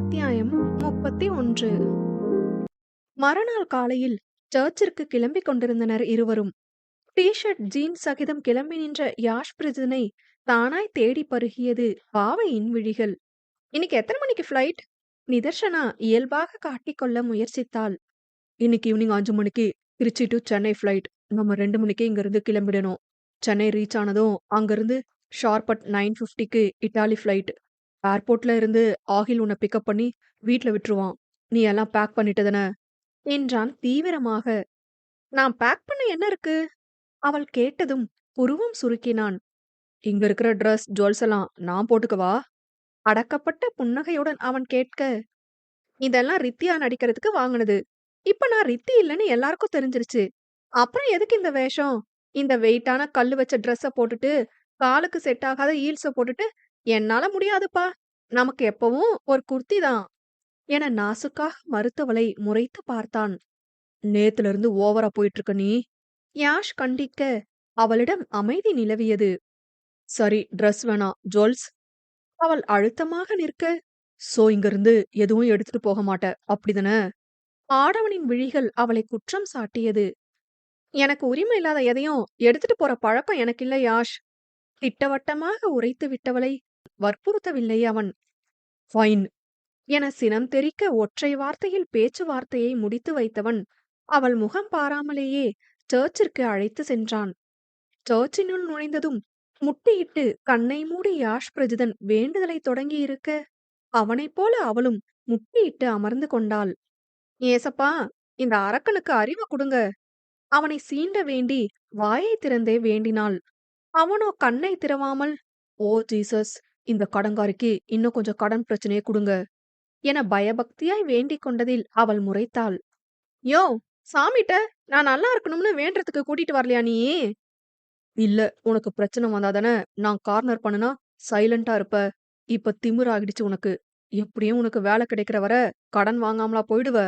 அத்தியாயம் 31. மறுநாள் காலையில் சர்ச்சிற்கு கிளம்பிக் கொண்டிருந்தனர் இருவரும். டி-ஷர்ட் ஜீன்ஸ் சகிதம் கிளம்பி நின்ற யாஷ் பிரஜனை தானாய் தேடி பருகியது பாவையின் விழிகள். இன்னைக்கு எத்தனை மணிக்கு ஃப்ளைட்? நிதர்ஷனா இயல்பாக காட்டிக்கொள்ள முயற்சித்தாள். இன்னைக்கு ஈவினிங் 5 மணிக்கு திருச்சி டு சென்னை ஃப்ளைட். நம்ம 2 மணிக்கே இங்கிருந்து கிளம்பிடணும். சென்னை ரீச் ஆனதும் அங்கிருந்து ஷார்ப் அட் 9:50க்கு இட்டாலி ஃப்ளைட். ஏர்போர்ட்ல இருந்து ஆகில் உன்னை பிக்கப் பண்ணி வீட்ல விட்டுருவான். நீ எல்லாம் பேக் பண்ணிட்டதானே என்றான் தீவிரமாக. நான் பேக் பண்ண என்ன இருக்கு? அவள் கேட்டதும் புருவம் சுருக்கினான். இங்க இருக்கிற ட்ரெஸ் ஜுவல்ஸ் எல்லாம் நான் போட்டுக்கவா? அடக்கப்பட்ட புன்னகையுடன் அவன் கேட்க, இதெல்லாம் ரித்தியா நடிக்கிறதுக்கு வாங்கினது. இப்ப நான் ரித்தி இல்லைன்னு எல்லாருக்கும் தெரிஞ்சிருச்சு. அப்புறம் எதுக்கு இந்த வேஷம்? இந்த வெயிட்டான கல்லு வச்ச ட்ரெஸ்ஸ போட்டுட்டு காலுக்கு செட் ஆகாத ஈல்ஸ போட்டுட்டு என்னால முடியாதுப்பா. நமக்கு எப்பவும் ஒரு குர்த்தி தான் என நாசுக்காக மறுத்தவளை முறைத்து பார்த்தான். நேத்துல இருந்து ஓவரா போயிட்டு இருக்க நீ. யாஷ் கண்டிக்க அவளிடம் அமைதி நிலவியது. சரி, ட்ரெஸ் வேணாம், ஜுவல்ஸ். அவள் அழுத்தமாக நிற்க, சோ இங்க இருந்து எதுவும் எடுத்துட்டு போக மாட்ட, அப்படிதானே? ஆடவனின் விழிகள் அவளை குற்றம் சாட்டியது. எனக்கு உரிமை இல்லாத எதையும் எடுத்துட்டு போற பழக்கம் எனக்கு இல்ல யாஷ். திட்டவட்டமாக உரைத்து விட்டவளை வற்புறுத்தவில்லை அவன். ஃபைன் என சினம் தெறிக்க ஒற்றை வார்த்தையில் பேச்சுவார்த்தையை முடித்து வைத்தவன் அவள் முகம் பாராமலேயே சர்ச்சிற்கு அழைத்து சென்றான். சர்ச்சினுள் நுழைந்ததும் முட்டியிட்டு கண்ணை மூடி யாஷ் பிரஜிதன் வேண்டுதலை தொடங்கி இருக்க, அவனைப் போல அவளும் முட்டியிட்டு அமர்ந்து கொண்டாள். ஏசப்பா, இந்த அரக்கனுக்கு அறிவு கொடுங்க. அவனை சீண்ட வேண்டி வாயை திறந்தே வேண்டினாள். அவனோ கண்ணை திறவாமல், ஓ ஜீசஸ், இந்த கடங்காரிக்கு இன்னும் கொஞ்சம் கடன் பிரச்சனையை கொடுங்க என பயபக்தியாய் வேண்டிக் கொண்டதில் அவள் முறைத்தாள். யோ, சாமிட்ட நான் நல்லா இருக்கணும்னு வேண்டறதுக்கு கூட்டிட்டு வரலையா நீ? இல்ல, உனக்கு பிரச்சனை வந்தாதானே நான் கார்னர் பண்ணுனா சைலண்டா இருப்ப. இப்ப திமிரு ஆகிடுச்சு உனக்கு. எப்படியும் உனக்கு வேலை கிடைக்கிற வர கடன் வாங்காமலா போயிடுவ?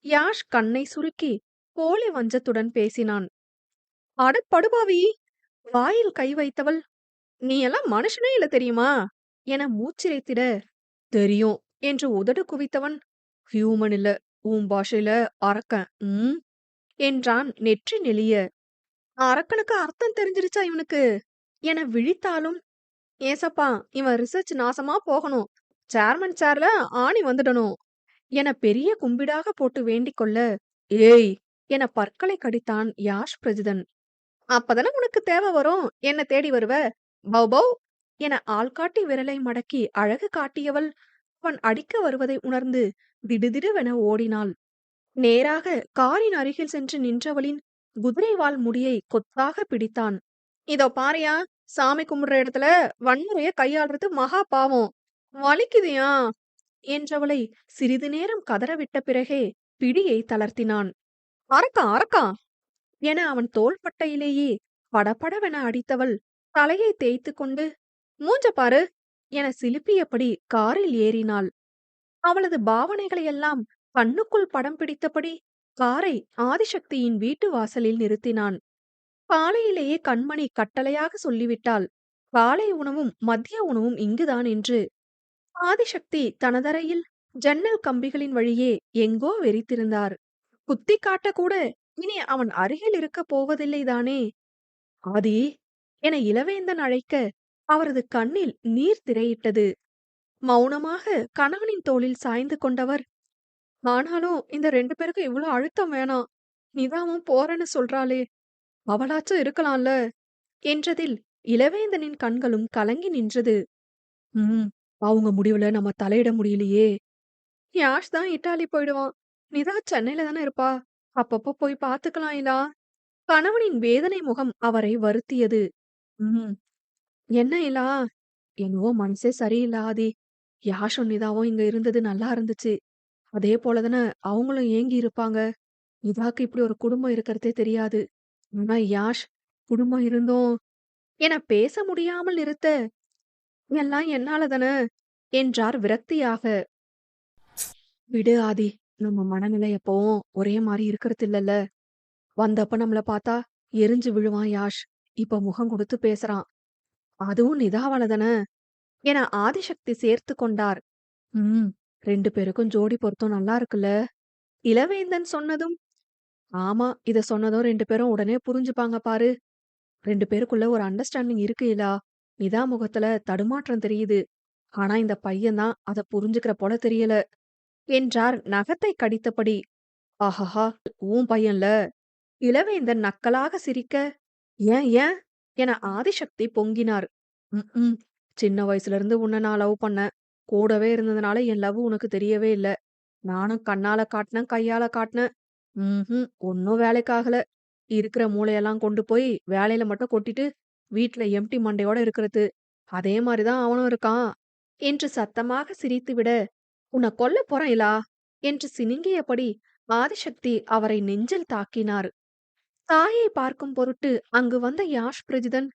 யாஷ் கண்ணை சுருக்கி போலி வஞ்சத்துடன் பேசினான். அட படுபாவி! வாயில் கை வைத்தவள், நீ எல்லாம் மனுஷனே இல்ல தெரியுமா என மூச்சிரைத்திட, தெரியும் என்று உதடு குவித்தவன், ஹியூமன் இல்ல, உன் பாஷையில அரக்கன் என்றான் நெற்றி நெளிய. அரக்கனுக்கு அர்த்தம் தெரிஞ்சிருச்சா இவனுக்கு என விழித்தாலும், ஏசப்பா, இவன் ரிசர்ச் நாசமா போகணும், சேர்மன் சேர்ல ஆணி வந்துடணும் என பெரிய கும்பிடாக போட்டு வேண்டிக் கொள்ள, ஏய் என பற்களை கடித்தான் யாஷ் பிரஜிதன். அப்பதானே உனக்கு தேவை வரும், என்ன தேடி வருவ. பௌ பௌ என ஆள்காட்டி விரலை மடக்கி அழகு காட்டியவள் அவன் அடிக்க வருவதை உணர்ந்து திடுதிடுவென ஓடினாள். நேராக காரின் அருகில் சென்று நின்றவளின் குதிரைவால் முடியை கொத்தாக பிடித்தான். இதோ பாரியா, சாமி கும்பிடுற இடத்துல வன்முறைய கையாளுறது மகா பாவம், வலிக்குதியா என்றவளை சிறிது நேரம் கதறவிட்ட பிறகே பிடியை தளர்த்தினான். அரக்கா அரக்கா என அவன் தோள்பட்டையிலேயே படபடவென அடித்தவள் தலையை தேய்த்து கொண்டு, மூஞ்ச பாரு என சிலுப்பியபடி காரில் ஏறினாள். அவளது பாவனைகளையெல்லாம் கண்ணுக்குள் படம் பிடித்தபடி காரை ஆதிசக்தியின் வீட்டு வாசலில் நிறுத்தினான். காலையிலேயே கண்மணி கட்டளையாக சொல்லிவிட்டாள், காலை உணவும் மதிய உணவும் இங்குதான் என்று. ஆதிசக்தி தனதரையில் ஜன்னல் கம்பிகளின் வழியே எங்கோ வெறித்திருந்தார். குத்தி காட்ட கூட இனி அவன் அருகில் இருக்க போவதில்லைதானே. ஆதி என இளவேந்தன் அழைக்க அவரது கண்ணில் நீர் திரையிட்டது. மௌனமாக கணவனின் தோளில் சாய்ந்து கொண்டவர், ஆனாலும் இந்த 2 பேருக்கு இவ்வளவு அழுத்தம் வேணாம். நிதாவும் போறேன்னு சொல்றாளே, அவளாச்சும் இருக்கலாம்ல என்றதில் இளவேந்தனின் கண்களும் கலங்கி நின்றது. அவங்க முடிவுல நம்ம தலையிட முடியலையே. யாஷ் தான் இட்டாலி போயிடுவான், நிதா சென்னையில தானே இருப்பா. அப்பப்போ போய் பாத்துக்கலாம் இல்லா. கணவனின் வேதனை முகம் அவரை வருத்தியது. ம் என்ன இல்லா, என்னவோ மனசே சரியில்ல ஆதி. யாஷும் நிதாவும் இங்க இருந்தது நல்லா இருந்துச்சு. அதே போலதானே அவங்களும் ஏங்கி இருப்பாங்க. நிதாக்கு இப்படி ஒரு குடும்பம் இருக்கிறதே தெரியாது. ஆனா யாஷ் குடும்பம் இருந்தும் என பேச முடியாமல் நிறுத்த, எல்லாம் என்னால தானே என்றார் விரக்தியாக. விடு ஆதி, நம்ம மனநிலை எப்பவும் ஒரே மாதிரி இருக்கிறது இல்லல்ல. வந்தப்ப நம்மள பார்த்தா எரிஞ்சு விழுவான் யாஷ். இப்ப முகம் கொடுத்து பேசுறான், அதுவும் நிதாவால தானே என ஆதிசக்தி சேர்த்து கொண்டார். 2 பேருக்கும் ஜோடி பொருத்தம் நல்லா இருக்குல்ல. இளவேந்தன் சொன்னதும், ஆமா, இத சொன்னதும் 2 பேரும் உடனே புரிஞ்சுப்பாங்க பாரு. 2 பேருக்குள்ள ஒரு அண்டர்ஸ்டாண்டிங் இருக்கு இல்லா. நிதா முகத்துல தடுமாற்றம் தெரியுது. ஆனா இந்த பையன் தான் அத புரிஞ்சுக்கிற போல தெரியல. என்றார் நகத்தை கடித்தபடி. ஆஹாஹா! உன் பையன்ல. இளவேந்தன் நக்கலாக சிரிக்க, ஏன் ஏன் என ஆதிசக்தி பொங்கினார். ம் சின்ன வயசுல இருந்து உன்ன நான் லவ் பண்ணேன். கூடவே இருந்ததுனால என் லவ் உனக்கு தெரியவே இல்ல. நானும் கண்ணால காட்டுனேன், கையால காட்டுனேன். ஒன்னும் வேலைக்காகல. இருக்கிற மூளையெல்லாம் கொண்டு போய் வேலையில மட்டும் கொட்டிட்டு, வீட்ல எம்ப்டி மண்டையோட இருக்கிறது. அதே மாரிதான் அவனும் இருக்கான். என்று சத்தமாக சிரித்துவிட, உன்னை கொல்லப் போறேன் இலா என்று சினுங்கியபடி ஆதிசக்தி அவரை நெஞ்சில் தாக்கினார். தாயை பார்க்கும் பொருட்டு அங்கு வந்த யாஷ் பிரஜிதன்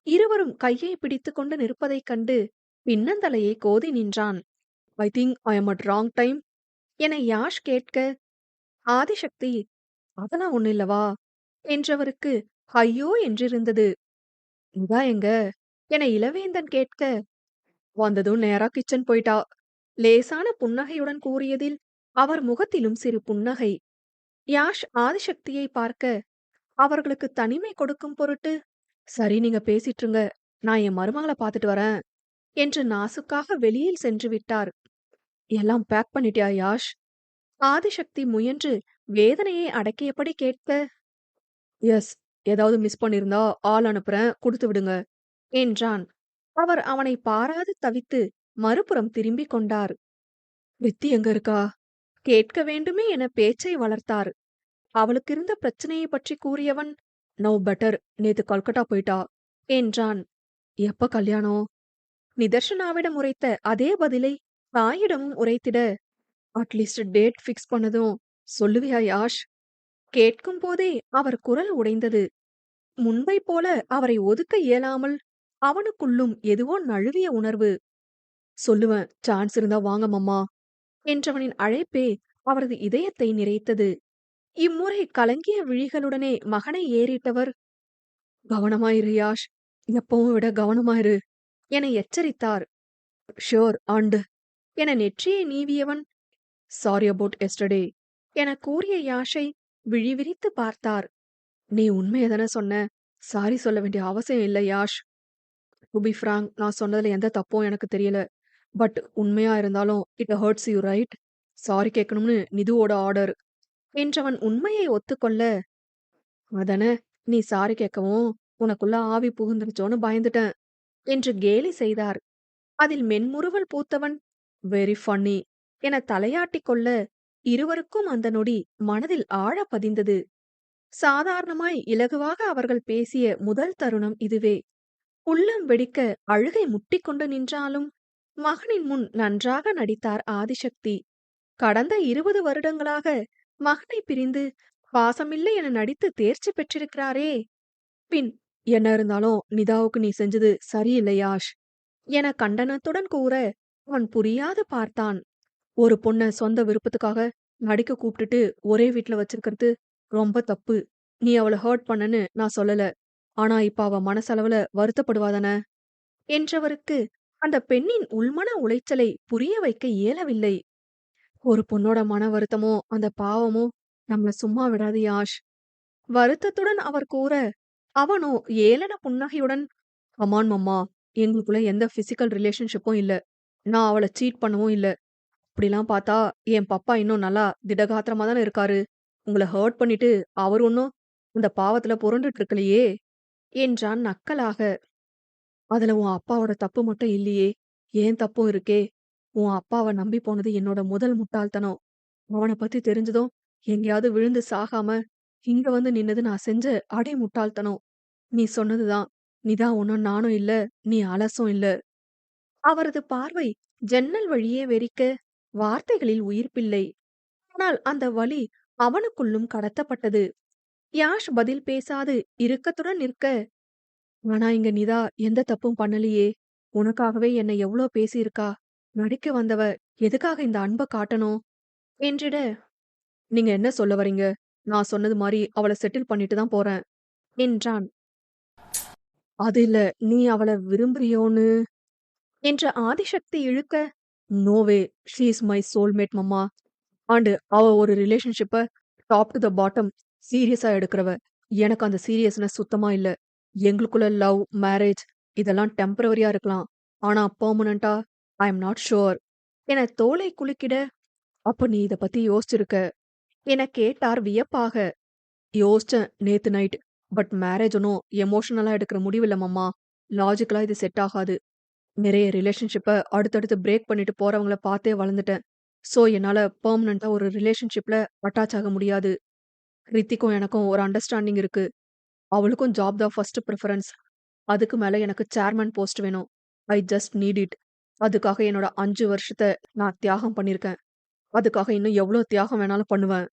இருவரும் கையை பிடித்துக் கொண்டு நிற்பதைக் கண்டு பின்னந்தலையை கோதி நின்றான். I think I am at wrong time என யாஷ் கேட்க, ஆதிசக்தி அதெல்லாம் ஒண்ணு இல்லவா என்றவருக்கு ஐயோ என்றிருந்தது. இதா எங்க என இளவேந்தன் கேட்க, வந்ததும் நேரா கிச்சன் போயிட்டா. லேசான புன்னகையுடன் கூறியதில் அவர் முகத்திலும் சிறு புன்னகை. யாஷ் ஆதிசக்தியை பார்க்க, அவர்களுக்கு தனிமை கொடுக்கும் பொருட்டு, சரி நீங்க பேசிட்டு இருங்க, நான் என் மருமகளை பார்த்துட்டு வரேன் என்று நாசுக்காக வெளியில் சென்று விட்டார். எல்லாம் பேக் பண்ணிட்டியா யாஷ்? ஆதிசக்தி முயன்று வேதனையை அடக்கியபடி கேட்க, எஸ், ஏதாவது மிஸ் பண்ணிருந்தா ஆள் அனுப்புறேன், கொடுத்து விடுங்க என்றான். அவர் அவனை பாராது தவித்து மறுபுறம் திரும்பிக் கொண்டார். வித்தி எங்க இருக்கா? கேட்க வேண்டுமே என பேச்சை வளர்த்தார். அவளுக்கு இருந்த பிரச்சனையை பற்றி கூறியவன், நோ பெட்டர், நேத்து கல்கட்டா போயிட்டா என்றான். எப்ப கல்யாணம்? நிதர்ஷனாவிடம் உரைத்த அதே பதிலை தாயிடமும் உரைத்திட, அட்லீஸ்ட் டேட் ஃபிக்ஸ் பண்ணதும் சொல்லுவியா யாஷ்? கேட்கும் போதே அவர் குரல் உடைந்தது. முன்பை போல அவரை ஒதுக்க இயலாமல் அவனுக்குள்ளும் எதுவோ நழுவிய உணர்வு. சொல்லுவேன், சான்ஸ் இருந்தா வாங்க மம்மா என்றவனின் அழைப்பே அவரது இதயத்தை நிறைத்தது. இம்முறை கலங்கிய விழிகளுடனே மகனை ஏறிட்டவர், கவனமாயிரு யாஷ், எப்பவும் விட கவனமாயிரு என எச்சரித்தார். ஷோர் அண்ட் என நெற்றியை நீவியவன், சாரி அபவுட் எஸ்டர்டே என கூறிய யாஷை விழிவிரித்து பார்த்தார். நீ உண்மையதானே சொன்ன, சாரி சொல்ல வேண்டிய அவசியம் இல்ல யாஷ். டு பி ஃப்ராங்க், நான் சொன்னதுல எந்த தப்பும் எனக்கு தெரியல. பட் உண்மையா இருந்தாலும் it hurts you right? Sorry கேட்கணும்னு நிதுவோட ஆர்டர் என்றவன் உண்மையை ஒத்துக்கொள்ள, அதன நீ சாரி கேட்கவும் உனக்குள்ள ஆவி புகுந்துருச்சோன்னு பயந்துட்டேன் என்று கேலி செய்தார். அதில் மென்முறுவல் பூத்தவன், வெரி ஃபன்னி என தலையாட்டிக் கொள்ள, இருவருக்கும் அந்த நொடி மனதில் ஆழ பதிந்தது. சாதாரணமாய் இலகுவாக அவர்கள் பேசிய முதல் தருணம் இதுவே. உள்ளம் வெடிக்க அழுகை முட்டிக்கொண்டு நின்றாலும் மகனின் முன் நன்றாக நடித்தார் ஆதிசக்தி. கடந்த 20 வருடங்களாக மகனை பிரிந்து பாசமில்லை என நடித்து தேர்ச்சி பெற்றிருக்கிறாரே. பின் என்ன இருந்தாலும் நிதாவுக்கு நீ செஞ்சது சரியில்லை யாஷ் என கண்டனத்துடன் கூற, அவன் புரியாது பார்த்தான். ஒரு பொண்ண சொந்த விருப்பத்துக்காக நடிக்க கூப்பிட்டுட்டு ஒரே வீட்ல வச்சிருக்கிறது ரொம்ப தப்பு. நீ அவள ஹர்ட் பண்ணன்னு நான் சொல்லல. ஆனா இப்ப அவ மனசளவுல வருத்தப்படுவாதான என்றவருக்கு அந்த பெண்ணின் உள்மன உளைச்சலை புரிய வைக்க இயலவில்லை. ஒரு பொண்ணோட மன வருத்தமோ அந்த பாவமோ நம்மள சும்மா விடாது யாஷ். வருத்தத்துடன் அவர் கூற, அவனோ ஏளன புன்னகையுடன், கமான் மம்மா, எங்களுக்குள்ள எந்த பிசிக்கல் ரிலேஷன்ஷிப்பும் இல்ல. நான் அவள சீட் பண்ணவும் இல்ல. அப்படிலாம் பார்த்தா என் பப்பா இன்னும் நல்லா திடகாத்திரமா தானே இருக்காரு. உங்கள ஹர்ட் பண்ணிட்டு அவர் ஒன்னும் அந்த பாவத்துல புரண்டுட்டு இருக்கலையே என்றான் நக்கலாக. அதுல உன் அப்பாவோட தப்பு மட்டும் இல்லையே, ஏன் தப்பும் இருக்கே. உன் அப்பாவை நம்பி போனது என்னோட முதல் முட்டாள்தனம். அவனை பத்தி தெரிஞ்சதும் எங்கேயாவது விழுந்து சாகாம இங்க வந்து நின்னது நான் செஞ்ச அடை முட்டாள்தனம். நீ சொன்னதுதான். நீதான் ஒன்னும் நானும் இல்ல, நீ அலசும் இல்ல. அவரது பார்வை ஜன்னல் வழியே வெறிக்க, வார்த்தைகளில் உயிர்ப்பில்லை. ஆனால் அந்த வலி அவனுக்குள்ளும் கடத்தப்பட்டது. யாஷ் பதில் பேசாது இறுக்கத்துடன் நிற்க, ஆனா இங்க நிதா எந்த தப்பும் பண்ணலையே. உனக்காகவே என்னை எவ்ளோ பேசியிருக்கா. நடிக்க வந்தவ எதுக்காக இந்த அன்ப காட்டணும் என்றிட, நீங்க என்ன சொல்ல வரீங்க? நான் சொன்னது மாரி அவள செட்டில் பண்ணிட்டு தான் போறேன் என்றான். அது இல்ல, நீ அவள விரும்புறியோன்னு என்ற ஆதிசக்தி இழுக்க, no way! She is my soulmate mamma. And அவ ஒரு ரிலேஷன்ஷிப்ப டாப் டூ த பாட்டம் சீரியஸா எடுக்கிறவ. எனக்கு அந்த சீரியஸ்னஸ் சுத்தமா இல்ல. எங்களுக்குள்ள லவ், மேரேஜ் இதெல்லாம் டெம்பரவரியா இருக்கலாம். ஆனா பெர்மனன்ட்டா ஐ அம் நாட் ஷூர் என தோளை குலுக்கிட, அப்ப நீ இத பத்தி யோசிச்சிருக்க என கேட்டார் வியப்பாக. யோசிச்சேன் நேத்து நைட். பட் மேரேஜ் ஒன்னும் எமோஷனலா எடுக்கிற முடிவில்ல மம்மா. லாஜிக்கலா இது செட் ஆகாது. நிறைய ரிலேஷன்ஷிப்ப அடுத்தடுத்து பிரேக் பண்ணிட்டு போறவங்கள பார்த்தே வளர்ந்துட்டேன். சோ என்னால பெர்மனன்ட்டா ஒரு ரிலேஷன்ஷிப்ல அட்டாச் ஆக முடியாது. ரித்திக்கும் எனக்கும் ஒரு அண்டர்ஸ்டாண்டிங் இருக்கு. அவளுக்கும் ஜாப் தான் ஃபர்ஸ்ட் பிரிஃபரன்ஸ். அதுக்கு மேல எனக்கு சேர்மன் போஸ்ட் வேணும். I just need it. அதுக்காக என்னோட 5 வருஷத்த நான் தியாகம் பண்ணியிருக்கேன். அதுக்காக இன்னும் எவ்ளோ தியாகம் வேணாலும் பண்ணுவேன்.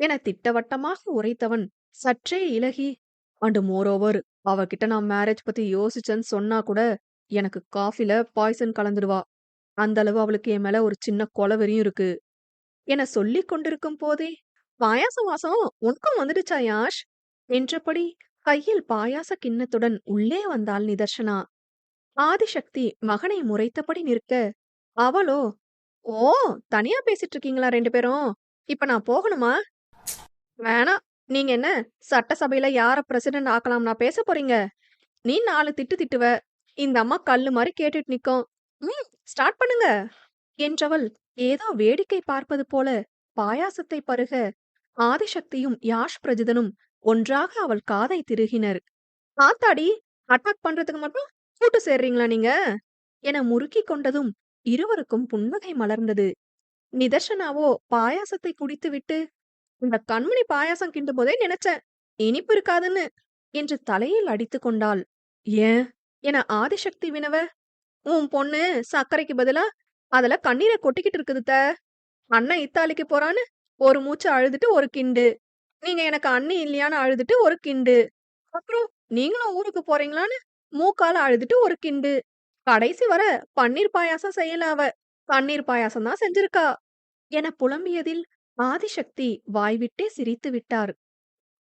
என திட்டவட்டமாக உரைத்தவன் சற்றே இளகி, அண்ட் மோரோவர் அவகிட்ட நான் மேரேஜ் பத்தி யோசிச்சேன்னு சொன்னா கூட எனக்கு காஃபில பாய்சன் கலந்துடுவா. அந்த அளவு அவளுக்கு என் மேல ஒரு சின்ன கொலவெறியும் இருக்கு என சொல்லிக் கொண்டிருக்கும் போதே பாயாச வாசம் உனக்கும் வந்துடுச்சா யாஷ் என்றபடி கையில் பாயாச கிண்ணத்துடன் உள்ளே வந்தாள் நிதர்ஷனா. ஆதிசக்தி மகனை முறைத்தபடி நிற்க, அவளோ, ஓ, தனியா பேசிட்டு இருக்கீங்களா ரெண்டு பேரும்? இப்ப நான் போகணுமா? வேணாம். நீங்க என்ன சட்டசபையில யார பிரசிடென்ட் ஆக்கலாம்னா பேச போறீங்க? நீ 4 திட்டு திட்டுவ. இந்த அம்மா கல்லு மாரி கேட்டுட்டு நிக்கும். ஸ்டார்ட் பண்ணுங்க என்றவள் ஏதோ வேடிக்கை பார்ப்பது போல பாயாசத்தை பருக, ஆதிசக்தியும் யாஷ் பிரஜிதனும் ஒன்றாக அவள் காதை திருகினர். ஆத்தாடி, அட்டாக் பண்றதுக்கு மட்டும் கூட்டு சேர்றீங்களா நீங்க என முறுக்கிக் கொண்டதும் இருவருக்கும் புன்னகை மலர்ந்தது. நிதர்ஷனாவோ பாயாசத்தை குடித்துவிட்டு, இந்த கண்மணி பாயாசம் கிண்டும் போதே நினைச்சேன் இனிப்பு இருக்காதுன்னு என்று தலையில் அடித்துக் கொண்டாள். ஏன் என ஆதிசக்தி வினவ, உன் பொண்ணு சர்க்கரைக்கு பதிலா அதுல கண்ணீரை கொட்டிக்கிட்டு இருக்குது த. அண்ணன் இத்தாலிக்கு போறான்னு ஒரு மூச்சு அழுதுட்டு ஒரு கிண்டு, நீங்க எனக்கு அண்ணி இல்லையான்னு அழுதுட்டு ஒரு கிண்டு, அப்புறம் நீங்களும் ஊருக்கு போறீங்களான்னு மூக்கால அழுதுட்டு ஒரு கிண்டு, கடைசி வர பன்னீர் பாயாசம் செய்யல அவ, பன்னீர் பாயாசம் தான் செஞ்சிருக்கா என புலம்பியதில் ஆதிசக்தி வாய்விட்டே சிரித்து விட்டார்.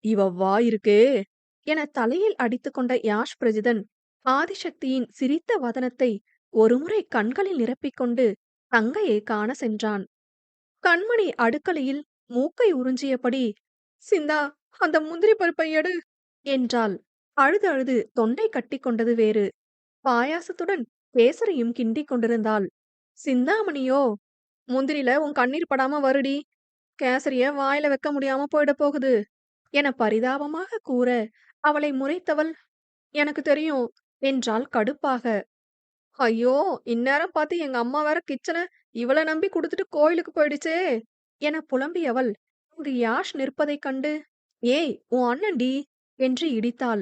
இவ வாய் இருக்கே என தலையில் அடித்துக்கொண்ட யாஷ் பிரஜிதன் ஆதிசக்தியின் சிரித்த வதனத்தை ஒருமுறை கண்களில் நிரப்பிக்கொண்டு தங்கையை காண சென்றான். கண்மணி அடுக்கலையில் மூக்கை உறிஞ்சியபடி, சிந்தா, அந்த முந்திரி பருப்பை எடு என்றாள். அழுது அழுது தொண்டை கட்டிக்கொண்டது வேறு. பாயாசத்துடன் கேசரியும் கிண்டிக் கொண்டிருந்தாள். சிந்தாமணியோ, முந்திரில உன் கண்ணீர் படாம வருடி, கேசரிய வாயில வைக்க முடியாம போயிட போகுது என பரிதாபமாக கூற, அவளை முறைத்தவள், எனக்கு தெரியும் என்றாள் கடுப்பாக. ஐயோ, இந்நேரம் பார்த்து எங்க அம்மா வேற கிச்சன இவள நம்பி குடுத்துட்டு கோயிலுக்கு போயிடுச்சே என புலம்பியவள் அங்கு யாஷ் நிற்பதைக் கண்டு, ஏய், உன் அண்ணன்டி என்று இடித்தாள்.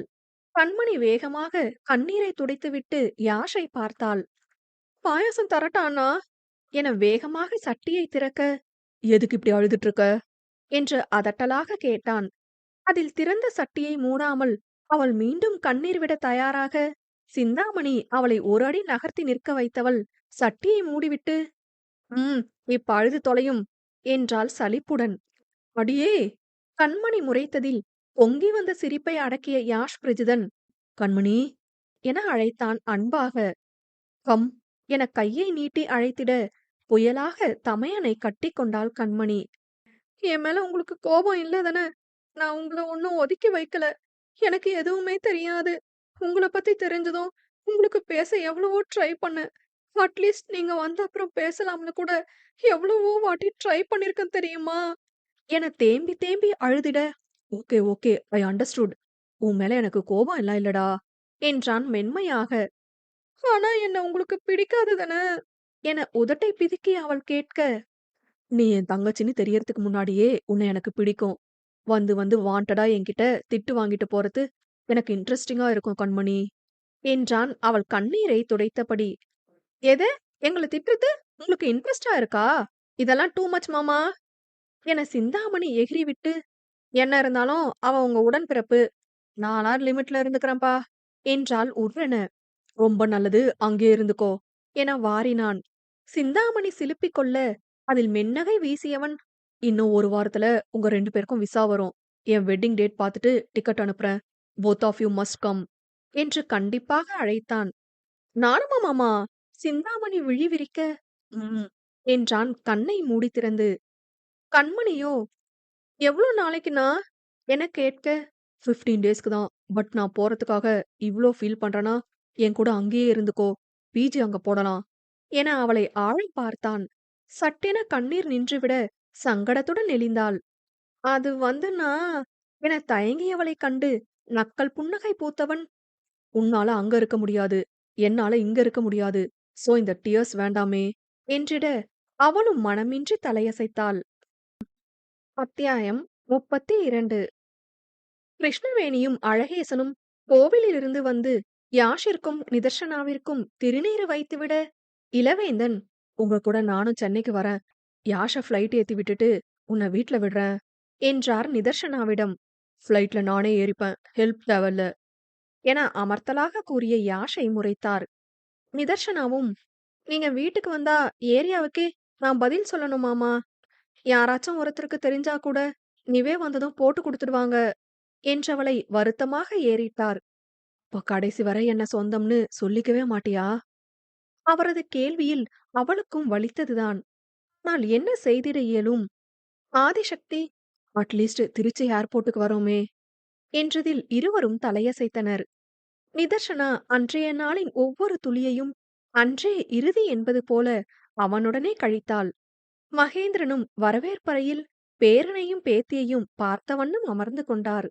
கண்மணி வேகமாக கண்ணீரை துடைத்துவிட்டு யாஷை பார்த்தாள். பாயாசம் தரட்டா அண்ணா என வேகமாக சட்டியை திறக்க, எதுக்கு இப்படி அழுதுட்டு இருக்க என்று அதட்டலாக கேட்டான். அதில் திறந்த சட்டியை மூடாமல் அவள் மீண்டும் கண்ணீர் விட தயாராக, சிந்தாமணி அவளை ஒரு அடி நகர்த்தி நிற்க வைத்தவள் சட்டியை மூடிவிட்டு, ம், இப்ப அழுது தொலையும் என்றாள் சலிப்புடன். அடியே, கண்மணி முறைத்ததில் பொங்கி வந்த சிரிப்பை அடக்கிய யாஷ் பிரஜிதன், கண்மணி என அழைத்தான் அன்பாக. கம் என கையை நீட்டி அழைத்திட, புயலாக தமையனை கட்டிக்கொண்டாள் கண்மணி. என் மேல உங்களுக்கு கோபம் இல்ல தானே? நான் உங்கள ஒன்னும் ஒதுக்கி வைக்கல. எனக்கு எதுவுமே தெரியாது. உங்கள பத்தி தெரிஞ்சதும் உங்களுக்கு பேச எவ்வளவோ ட்ரை பண்ணேன். அட்லீஸ்ட் நீங்க வந்த அப்புறம் பேசலாம்னு கூட எவ்வளவோ வாட்டி ட்ரை பண்ணிருக்கேன் தெரியுமா? என தேம்பி தேம்பி அழுதிட, ஓகே ஓகே, ஐ அண்டர்ஸ்டுட். உன் மேல எனக்கு கோபம் எல்லாம் இல்லடா என்றான் மென்மையாக. ஆனா என்ன உங்களுக்கு பிடிக்காது தானே என உதட்டை பிதுக்கி அவள் கேட்க, நீ என் தங்கச்சின்னு தெரியறதுக்கு முன்னாடியே உன்னை எனக்கு பிடிக்கும். வந்து வந்து வாண்டடா என்கிட்ட திட்டு வாங்கிட்டு போறது எனக்கு இன்ட்ரெஸ்டிங்கா இருக்கும் கண்மணி என்றான் அவள் கண்ணீரை துடைத்தபடி. எது, எங்களை திட்டுறது உங்களுக்கு இன்ட்ரெஸ்டா இருக்கா? இதெல்லாம் டூ மச் மாமா என சிந்தாமணி எகிறிவிட்டு, என்ன இருந்தாலும் அவ உங்க உடன்பிறப்பு, நானா லிமிட்ல இருந்துக்கிறேன்பா என்றாள் உர்ரென. ரொம்ப நல்லது, அங்கே இருந்துக்கோ என வாரினான். சிந்தாமணி சிலுப்பிக் கொள்ள அதில் மென்னகை வீசியவன், இன்னும் ஒரு வாரத்துல உங்க 2 பேருக்கும் விசா வரும். என் வெட்டிங் டேட் பார்த்துட்டு டிக்கெட் அனுப்புறேன். Both of you must come என்று கண்டிப்பாக அழைத்தான். நானுமா மாமா? சிந்தாமணி விழி விரிக்க, ம் என்றான் கண்ணை மூடி திறந்து. கண்மணியோ, "எவ்ளோ நாளைக்குண்ணா?" எனக் கேட்க, "15 டேஸ்க்கு தான். பட் நான் போறதுக்காக இவ்ளோ ஃபீல் பண்றேன்னா, என் கூட அங்கேயே இருந்துக்கோ. பிஜி அங்க போடலாம்." என அவளை ஆழம் பார்த்தான். சட்டென கண்ணீர் நின்றுவிட சங்கடத்துடன் நெளிந்தாள். "அது வந்துண்ணா" என தயங்கியவளைக் கண்டு நக்கல் புன்னகை பூத்தவன், "உன்னால அங்க இருக்க முடியாது. என்னால இங்க இருக்க முடியாது. சோ இந்த டியர்ஸ் வேண்டாமே" என்றிட, அவளும் மனமின்றி தலையசைத்தாள். அத்தியாயம் 32. கிருஷ்ணவேணியும் அழகேசனும் கோவிலிலிருந்து வந்து யாஷிற்கும் நிதர்ஷனாவிற்கும் திருநீறு வைத்துவிட, இளவேந்தன், "உங்க கூட நானும் சென்னைக்கு வரேன். யாஷ ஃப்ளைட் ஏத்தி விட்டுட்டு உன்னை வீட்ல விடுறேன்" என்றார் நிதர்ஷனாவிடம். "ஃப்ளைட்ல நானே ஏறிப்பேன். ஹெல்ப் தேவையில்ல" என அமர்த்தலாக கூறிய யாஷை முறைத்தார். நிதர்ஷனாவும், "நீங்க வீட்டுக்கு வந்தா ஏரியாவுக்கே நான் பதில் சொல்லணுமாமா? யாராச்சும் ஒருத்தருக்கு தெரிஞ்சா கூட நீவே வந்ததும் போட்டு குடுத்துடுவாங்க" என்றவளை வருத்தமாக ஏறிட்டார். "இப்ப கடைசி வரை என்ன சொந்தம்னு சொல்லிக்கவே மாட்டியா?" அவரது கேள்வியில் அவளுக்கும் வலித்ததுதான். ஆனால் என்ன செய்திட இயலும்? ஆதிசக்தி, "அட்லீஸ்ட் திருச்சி ஏர்போர்ட்டுக்கு வரோமே" என்றதில் இருவரும் தலையசைத்தனர். நிதர்ஷனா அன்றைய நாளின் ஒவ்வொரு துளியையும் அன்றே இறுதி என்பது போல அவனுடனே கழித்தாள். மகேந்திரனும் வரவேற்பறையில் பேரனையும் பேத்தியையும் பார்த்த வண்ணம் அமர்ந்து கொண்டார்.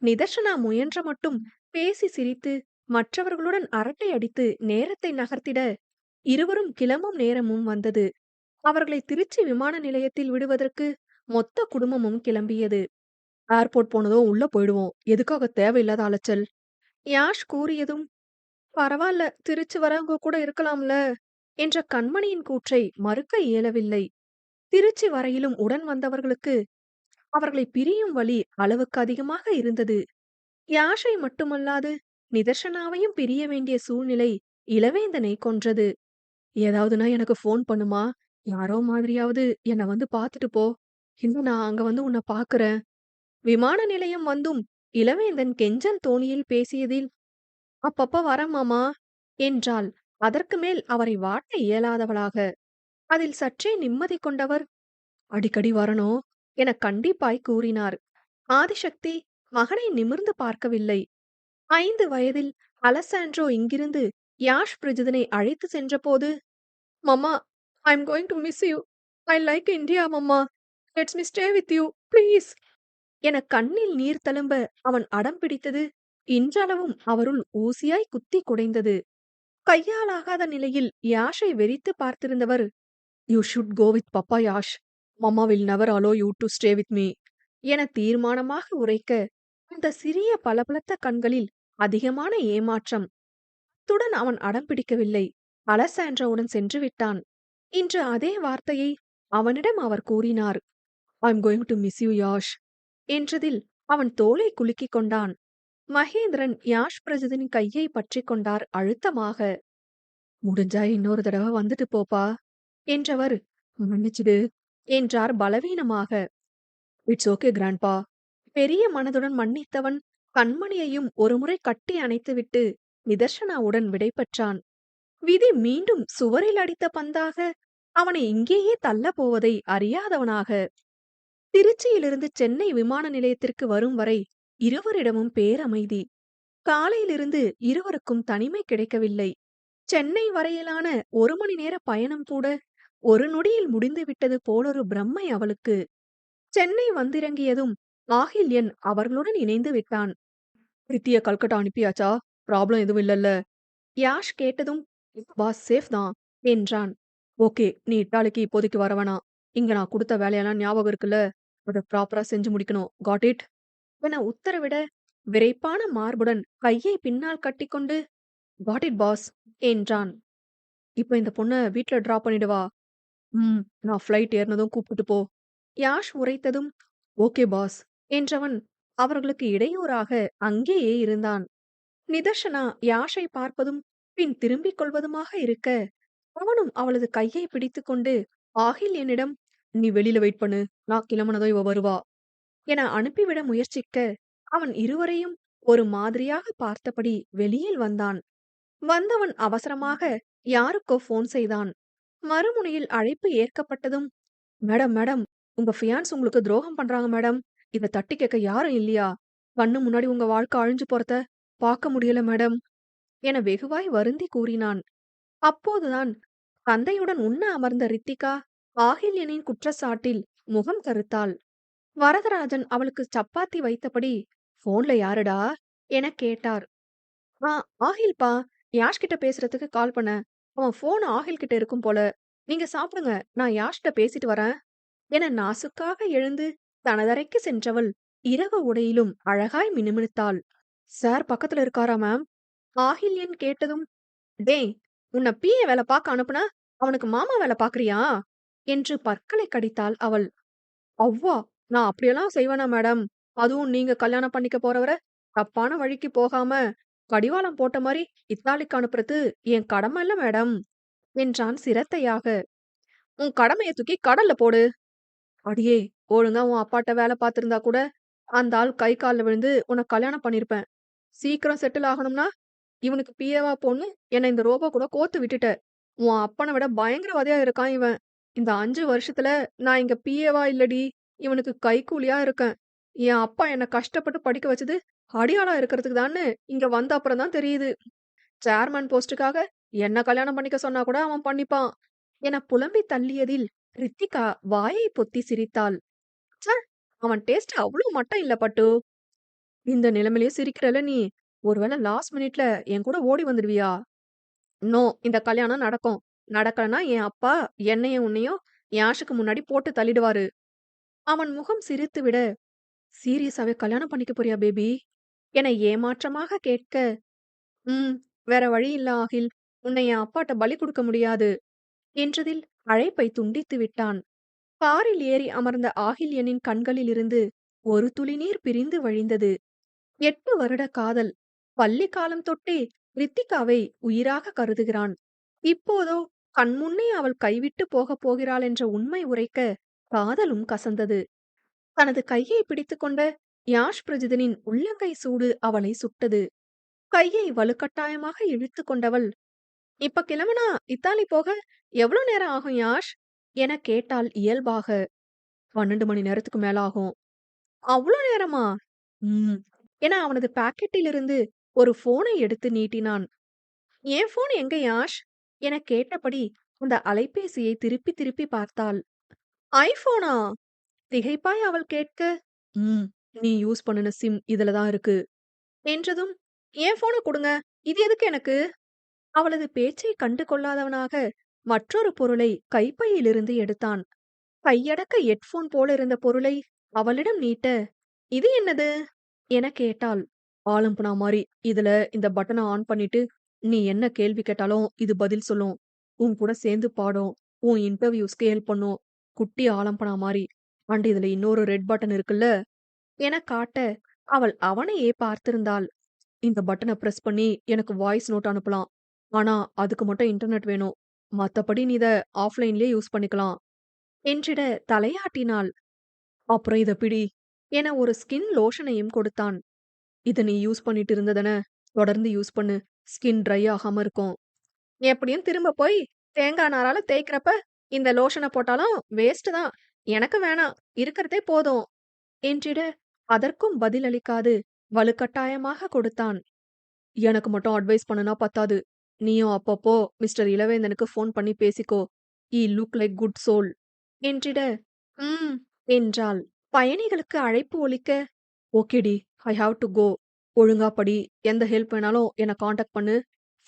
நிதர்ஷனா முயன்ற மட்டும் பேசி சிரித்து மற்றவர்களுடன் அரட்டை அடித்து நேரத்தை நகர்த்திட, இருவரும் கிளம்பும் நேரமும் வந்தது. அவர்களை திருச்சி விமான நிலையத்தில் விடுவதற்கு மொத்த குடும்பமும் கிளம்பியது. "ஏர்போர்ட் போனதும் உள்ள போயிடுவோம். எதுக்காக தேவையில்லாத அலைச்சல்?" யாஷ் கூறியதும், "பரவால்ல, திருச்சி வர உங்க கூட இருக்கலாம்ல" என்ற கண்மணியின் கூற்றை மறுக்க இயலவில்லை. திருச்சி வரையிலும் உடன் வந்தவர்களுக்கு அவர்களை பிரியும் வலி அளவுக்கு அதிகமாக இருந்தது. யாஷை மட்டுமல்லாது நிதர்ஷனாவையும் பிரிய வேண்டிய சூழ்நிலை இளவேந்தனை கொன்றது. "ஏதாவதுன்னா எனக்கு ஃபோன் பண்ணுமா? யாரோ மாதிரியாவது என்ன வந்து பார்த்துட்டு போ. இல்ல நான் அங்க வந்து உன்னை பார்க்கிறேன்." விமான நிலையம் வந்தும் இளவேந்தன் கெஞ்சல் தோணியில் பேசியதில், "அப்பப்ப வரேன் மாமா" என்றாள். அதற்கு மேல் அவரை வாட்ட இயலாதவளாக. அதில் சற்றே நிம்மதி கொண்டவர், "அடிக்கடி வரணும்" என கண்டிப்பாய் கூறினார். ஆதிசக்தி மகனை நிமிர்ந்து பார்க்கவில்லை. 5 வயதில் அலெசாண்ட்ரோ இங்கிருந்து யாஷ் பிரிஜிதனை அழைத்து சென்றபோது, "mamma, I am going to miss you. I like India mamma. Let's me stay with you please" என கண்ணில் நீர் தளும்ப அவன் அடம் பிடித்தது இன்றளவும் அவருள் ஊசியாய் குத்தி குடைந்தது. கையாலாகாத நிலையில் யாஷை வெறித்து பார்த்திருந்தவர், "you should go with papa Yash. Mama will never allow you to stay with me" என தீர்மானமாக உரைக்க, அந்த சிறிய பளபளத்த கண்களில் அதிகமான ஏமாற்றம். அத்துடன் அவன் அடம் பிடிக்கவில்லை. அலெசாண்ட்ராவுடன் சென்று விட்டான். இன்று அதே வார்த்தையை அவனிடம் அவர் கூறினார். "I am going to miss you Yash" என்றதில் அவன் தோளை குலுக்கிக் கொண்டான். மகேந்திரன் யாஷ் பிரஜிதனின் கையை பற்றிக் கொண்டார் அழுத்தமாக. "முடிஞ்சா இன்னொரு தடவ வந்துட்டு போப்பா" என்றவர், "மன்னிச்சிடு" என்றார் பலவீனமாக. "It's okay grandpa." பெரிய மனதுடன் மன்னித்தவன் கண்மணியையும் ஒருமுறை கட்டி அணைத்துவிட்டு நிதர்ஷனாவுடன் விடைபெற்றான். விதி மீண்டும் சுவரில் அடித்த பந்தாக அவனை இங்கேயே தள்ளப் போவதை அறியாதவனாக. திருச்சியிலிருந்து சென்னை விமான நிலையத்திற்கு வரும் வரை இருவரிடமும் பேரமைதி. காலையிலிருந்து இருவருக்கும் தனிமை கிடைக்கவில்லை. சென்னை வரையிலான 1 மணி நேர பயணம் கூட ஒரு நொடியில் முடிந்துவிட்டது போலொரு பிரம்மை அவளுக்கு. சென்னை வந்திறங்கியதும் ஆகில்யன் அவர்களுடன் இணைந்து விட்டான். "பிரித்திய கல்கட்டா அனுப்பியாச்சா? ப்ராப்ளம் எதுவும் இல்லல்ல?" யாஷ் கேட்டதும், "பாஸ் சேஃப் தான்" என்றான். "ஓகே, நீ இட்டாலிக்கு இப்போதைக்கு வர வேணாம். இங்க நான் குடுத்த வேலையெல்லாம் ஞாபகம் இருக்குல்ல? அத ப்ராப்பரா செஞ்சு முடிக்கணும். Got it?" என உத்தரவிட, விறைப்பான மார்புடன் கையை பின்னால் கட்டிக்கொண்டு, "காட் இட் பாஸ்" என்றான். "இப்ப இந்த பொண்ண வீட்ல டிராப் பண்ணிடவா?" "ம். நான் ஃப்ளைட் ஏறுனதும் கூப்ட்டுட்டு போ." யாஷ் உரைத்ததும், "ஓகே பாஸ்" என்றவன் அவர்களுக்கு இடையூறாக அங்கேயே இருந்தான். நிதர்ஷனா யாஷை பார்ப்பதும் பின் திரும்பிக் கொள்வதுமாக இருக்க, அவனும் அவளது கையை பிடித்துக்கொண்டு ஆகில்யனிடம், "நீ வெளியில வெயிட் பண்ணு. நான் கிளம்புனதும் இவ வருவா" என அனுப்பிவிட முயற்சிக்க, அவன் இருவரையும் ஒரு மாதிரியாக பார்த்தபடி வெளியில் வந்தான். வந்தவன் அவசரமாக யாருக்கோ ஃபோன் செய்தான். மறுமுனையில் அழைப்பு ஏற்கப்பட்டதும், "மேடம், மேடம், உங்க ஃபியான்ஸ் உங்களுக்கு துரோகம் பண்றாங்க மேடம். இத தட்டி கேட்க யாரும் இல்லையா? கண்ணு முன்னாடி உங்க வாழ்க்கை அழிஞ்சு போறத பார்க்க முடியல மேடம்" என வெகுவாய் வருந்தி கூறினான். அப்போதுதான் தந்தையுடன் உண்ண அமர்ந்த ரித்திகா, ஆகில்யனின் குற்றச்சாட்டில் முகம் கருத்தாள். வரதராஜன் அவளுக்கு சப்பாத்தி வைத்தபடி, "போன்ல யாருடா?" எனக் கேட்டார். "ஆ, ஆகில்பா. யாஷ் கிட்ட பேசுறதுக்கு கால் பண்ணேன். அவன் போன் ஆகில் கிட்ட இருக்கும் போல. நீங்க சாப்பிடுங்க. நான் யாஷ்ட்ட பேசிட்டு வரேன்" என நாசுக்காக எழுந்து தனதறைக்கு சென்றவள் இரவு உடையிலும் அழகாய் மினுமினுத்தாள். "சார் பக்கத்துல இருக்காரா மேம்?" ஆகில்யன் கேட்டதும், "டேய், உன்ன பிஏ வேல பாக்க அனுப்புனா, அவனுக்கு மாமா வேல பாக்குறியா?" என்று பற்களைக் கடித்தாள் அவள். "அவ்வா! நான் அப்படியெல்லாம் செய்வேனா மேடம்? அதுவும் நீங்க கல்யாணம் பண்ணிக்க போறவர தப்பான வழிக்கு போகாம, கடிவாளம் போட்ட மாரி இத்தாலிக்கு அனுப்புறது என் கடமைல்ல மேடம்" என்றான் சிரத்தையாக. "உன் கடமைய தூக்கி கடல்ல போடு." "அடியே, ஒழுங்கா உன் அப்பாட்ட வேல பாத்திருந்தா கூட, அந்த ஆள் கை கால்ல விழுந்து உன்ன கல்யாணம் பண்ணியிருப்பேன். சீக்கிரம் செட்டில் ஆகணும்னா, இவனுக்கு பிஏவா போன்னு என்ன இந்த ரோபோ கூட கோத்து விட்டுட்ட. உன் அப்பன விட பயங்கரவாதியா இருக்கான் இவன். இந்த 5 வருஷத்துல நான் இங்க பிஏவா இல்லடி, இவனுக்கு கைக்கூலியா இருக்கேன். என் அப்பா என்ன கஷ்டப்பட்டு படிக்க வச்சது அடியாளா இருக்கிறதுக்கு தான்னு இங்க வந்த அப்புறம் தான் தெரியுது. சேர்மன் போஸ்டுக்காக என்ன கல்யாணம் பண்ணிக்க சொன்னா கூட அவன் பண்ணிப்பான்" என புலம்பித் தள்ளியதில் ரித்திகா வாயை பொத்தி சிரித்தாள். ச்சே! அவன் டேஸ்ட் அவ்ளோ மட்டம் இல்ல பட்டு. இந்த நிலைமையிலயே சிரிக்கிறல்ல நீ. ஒருவேள லாஸ்ட் மினிட்ல என் கூட ஓடி வந்துடுவியா? நோ, இந்த கல்யாணம் நடக்கும். நடக்கலன்னா என் அப்பா என்னையும் உன்னையும் யாஷுக்கு முன்னாடி போட்டு தள்ளிடுவாரு. அவன் முகம் சிரித்துவிட, "சீரியஸாவே கல்யாணம் பண்ணிக்க போறியா பேபி?" என ஏமாற்றமாக கேட்க, "ம். வேற வழி இல்ல ஆகில். உன்னை என் அப்பாட்ட பலி குடுக்க முடியாது" என்றதில் அழைப்பை துண்டித்து விட்டான். காரில் ஏறி அமர்ந்த ஆகில்யனின் கண்களிலிருந்து ஒரு துளி நீர் பிரிந்து வழிந்தது. 8 வருட காதல். பள்ளி காலம் தொட்டே ரித்திகாவை உயிராக கருதுகிறான். இப்போதோ கண்முன்னே அவள் கைவிட்டு போகப் போகிறாள் என்ற உண்மை உரைக்க காதலும் கசந்தது. தனது கையை பிடித்துக்கொண்ட யாஷ் பிரஜிதனின் உள்ளங்கை சூடு அவளை சுட்டது. கையை வலுக்கட்டாயமாக இழுத்துக் கொண்டவள், "இப்ப கிளம்புனா இத்தாலி போக எவ்வளவு நேரம் ஆகும் யாஷ்?" என கேட்டாள் இயல்பாக. 12 மணி நேரத்துக்கு மேல ஆகும்." "அவ்ளோ நேரமா?" "ம்" என அவனது பாக்கெட்டிலிருந்து ஒரு போனை எடுத்து நீட்டினான். "என் போன் எங்க யாஷ்?" என கேட்டபடி அந்த அலைபேசியை திருப்பி திருப்பி பார்த்தாள். "ஐபோனா?" திகைப்பாய் அவள் கேட்க, "ம், நீ யூஸ் பண்ணுன சிம் இதுல தான் இருக்கு" என்றதும், "என் போன குடுங்க. இது எதுக்கு எனக்கு?" அவளது பேச்சை கண்டு கொள்ளாதவனாக மற்றொரு பொருளை கைப்பையிலிருந்து எடுத்தான். கையடக்க ஹெட்போன் போல இருந்த பொருளை அவளிடம் நீட்ட, "இது என்னது?" என கேட்டாள். "ஆலம்பனா மாரி. இதுல இந்த பட்டன ஆன் பண்ணிட்டு, நீ என்ன கேள்வி கேட்டாலும் இது பதில் சொல்லும். உன் கூட சேர்ந்து பாடும். உன் இன்டர்வியூஸ்க்கு ஹெல்ப் பண்ணும். குட்டி ஆலம்பனா மாரி. அண்ட் இதுல இன்னொரு ரெட் பட்டன் இருக்குல்ல" என காட்ட, அவள் அவனையே பார்த்திருந்தாள். "இந்த பட்டன பிரஸ் பண்ணி எனக்கு வாய்ஸ் நோட் அனுப்பலாம். ஆனா அதுக்கு மட்டும் இன்டர்நெட் வேணும். மத்தபடி நீ இத ஆஃப்லைன்லயே யூஸ் பண்ணிக்கலாம்" என்றிட தலையாட்டினாள். "அப்புறம் இத பிடி" என ஒரு ஸ்கின் லோஷனையும் கொடுத்தான். "இத நீ யூஸ் பண்ணிட்டு இருந்ததானே, தொடர்ந்து யூஸ் பண்ணு. ஸ்கின் ட்ரை ஆகாம இருக்கும். எப்படியும் திரும்ப போய் தேங்காய் நாரால தேய்க்கிறப்ப இந்த லோஷன போட்டாலும் வேஸ்ட் தான். எனக்கு வேணாம். இருக்கிறதே போதும்" என்றிட, அதற்கும் பதிலளிக்காது வலுக்கட்டாயமாக கொடுத்தான். "எனக்கு மட்டும் அட்வைஸ் பண்ணுனா பத்தாது. நீயும் அப்பப்போ மிஸ்டர் இளவேந்தனுக்கு ஃபோன் பண்ணி பேசிக்கோ. He look like good soul" என்றிட, "ம்" என்றாள். பயணிகளுக்கு அழைப்பு ஒலிக்க, "ஓகேடி, ஐ ஹாவ் டு கோ. ஒழுங்கா படி. எந்த ஹெல்ப் வேணாலும் என்ன கான்டாக்ட் பண்ணு.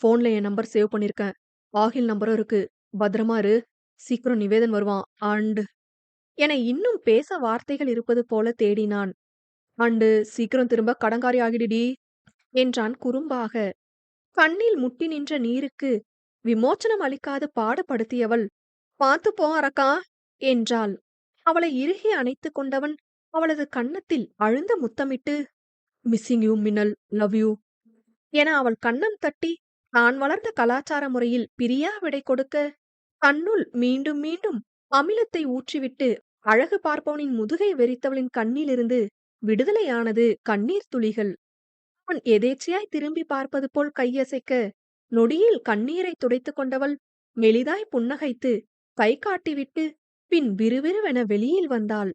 ஃபோன்ல என் நம்பர் சேவ் பண்ணியிருக்கேன். ஆகில் நம்பரும் இருக்கு. பத்திரமா இரு. சீக்கிரம் நிவேதன் வருவான். அண்ட்" என இன்னும் பேச வார்த்தைகள் இருப்பது போல தேடினான். "அண்டு சீக்கிரம் திரும்ப கடங்காரி ஆகிடுடி" என்றான் குறும்பாக. கண்ணில் முட்டி நின்ற நீருக்கு விமோச்சனம் அளிக்காது பாடுபடுத்தியவள், "பாத்து போ அரக்கா" என்றாள். அவளை இறுகி அணைத்துக் கொண்டவன் அவளது கன்னத்தில் அழுந்த முத்தமிட்டு, "மிஸ்ஸிங் யூ மின்னல். லவ் யூ" என அவள் கன்னம் தட்டி தான் வளர்ந்த கலாச்சார முறையில் பிரியா விடை கொடுக்க, தன்னுள் மீண்டும் மீண்டும் அமிலத்தை ஊற்றிவிட்டு அழகு பார்ப்பவனின் முதுகை வெறித்தவளின் கண்ணிலிருந்து விடுதலையானது கண்ணீர் துளிகள். அவன் எதேச்சையாய் திரும்பி பார்ப்பது போல் கையசைக்க, நொடியில் கண்ணீரை துடைத்துக் கொண்டவள் மெலிதாய் புன்னகைத்து கை காட்டிவிட்டு பின் விறுவிறுவென வெளியில் வந்தாள்.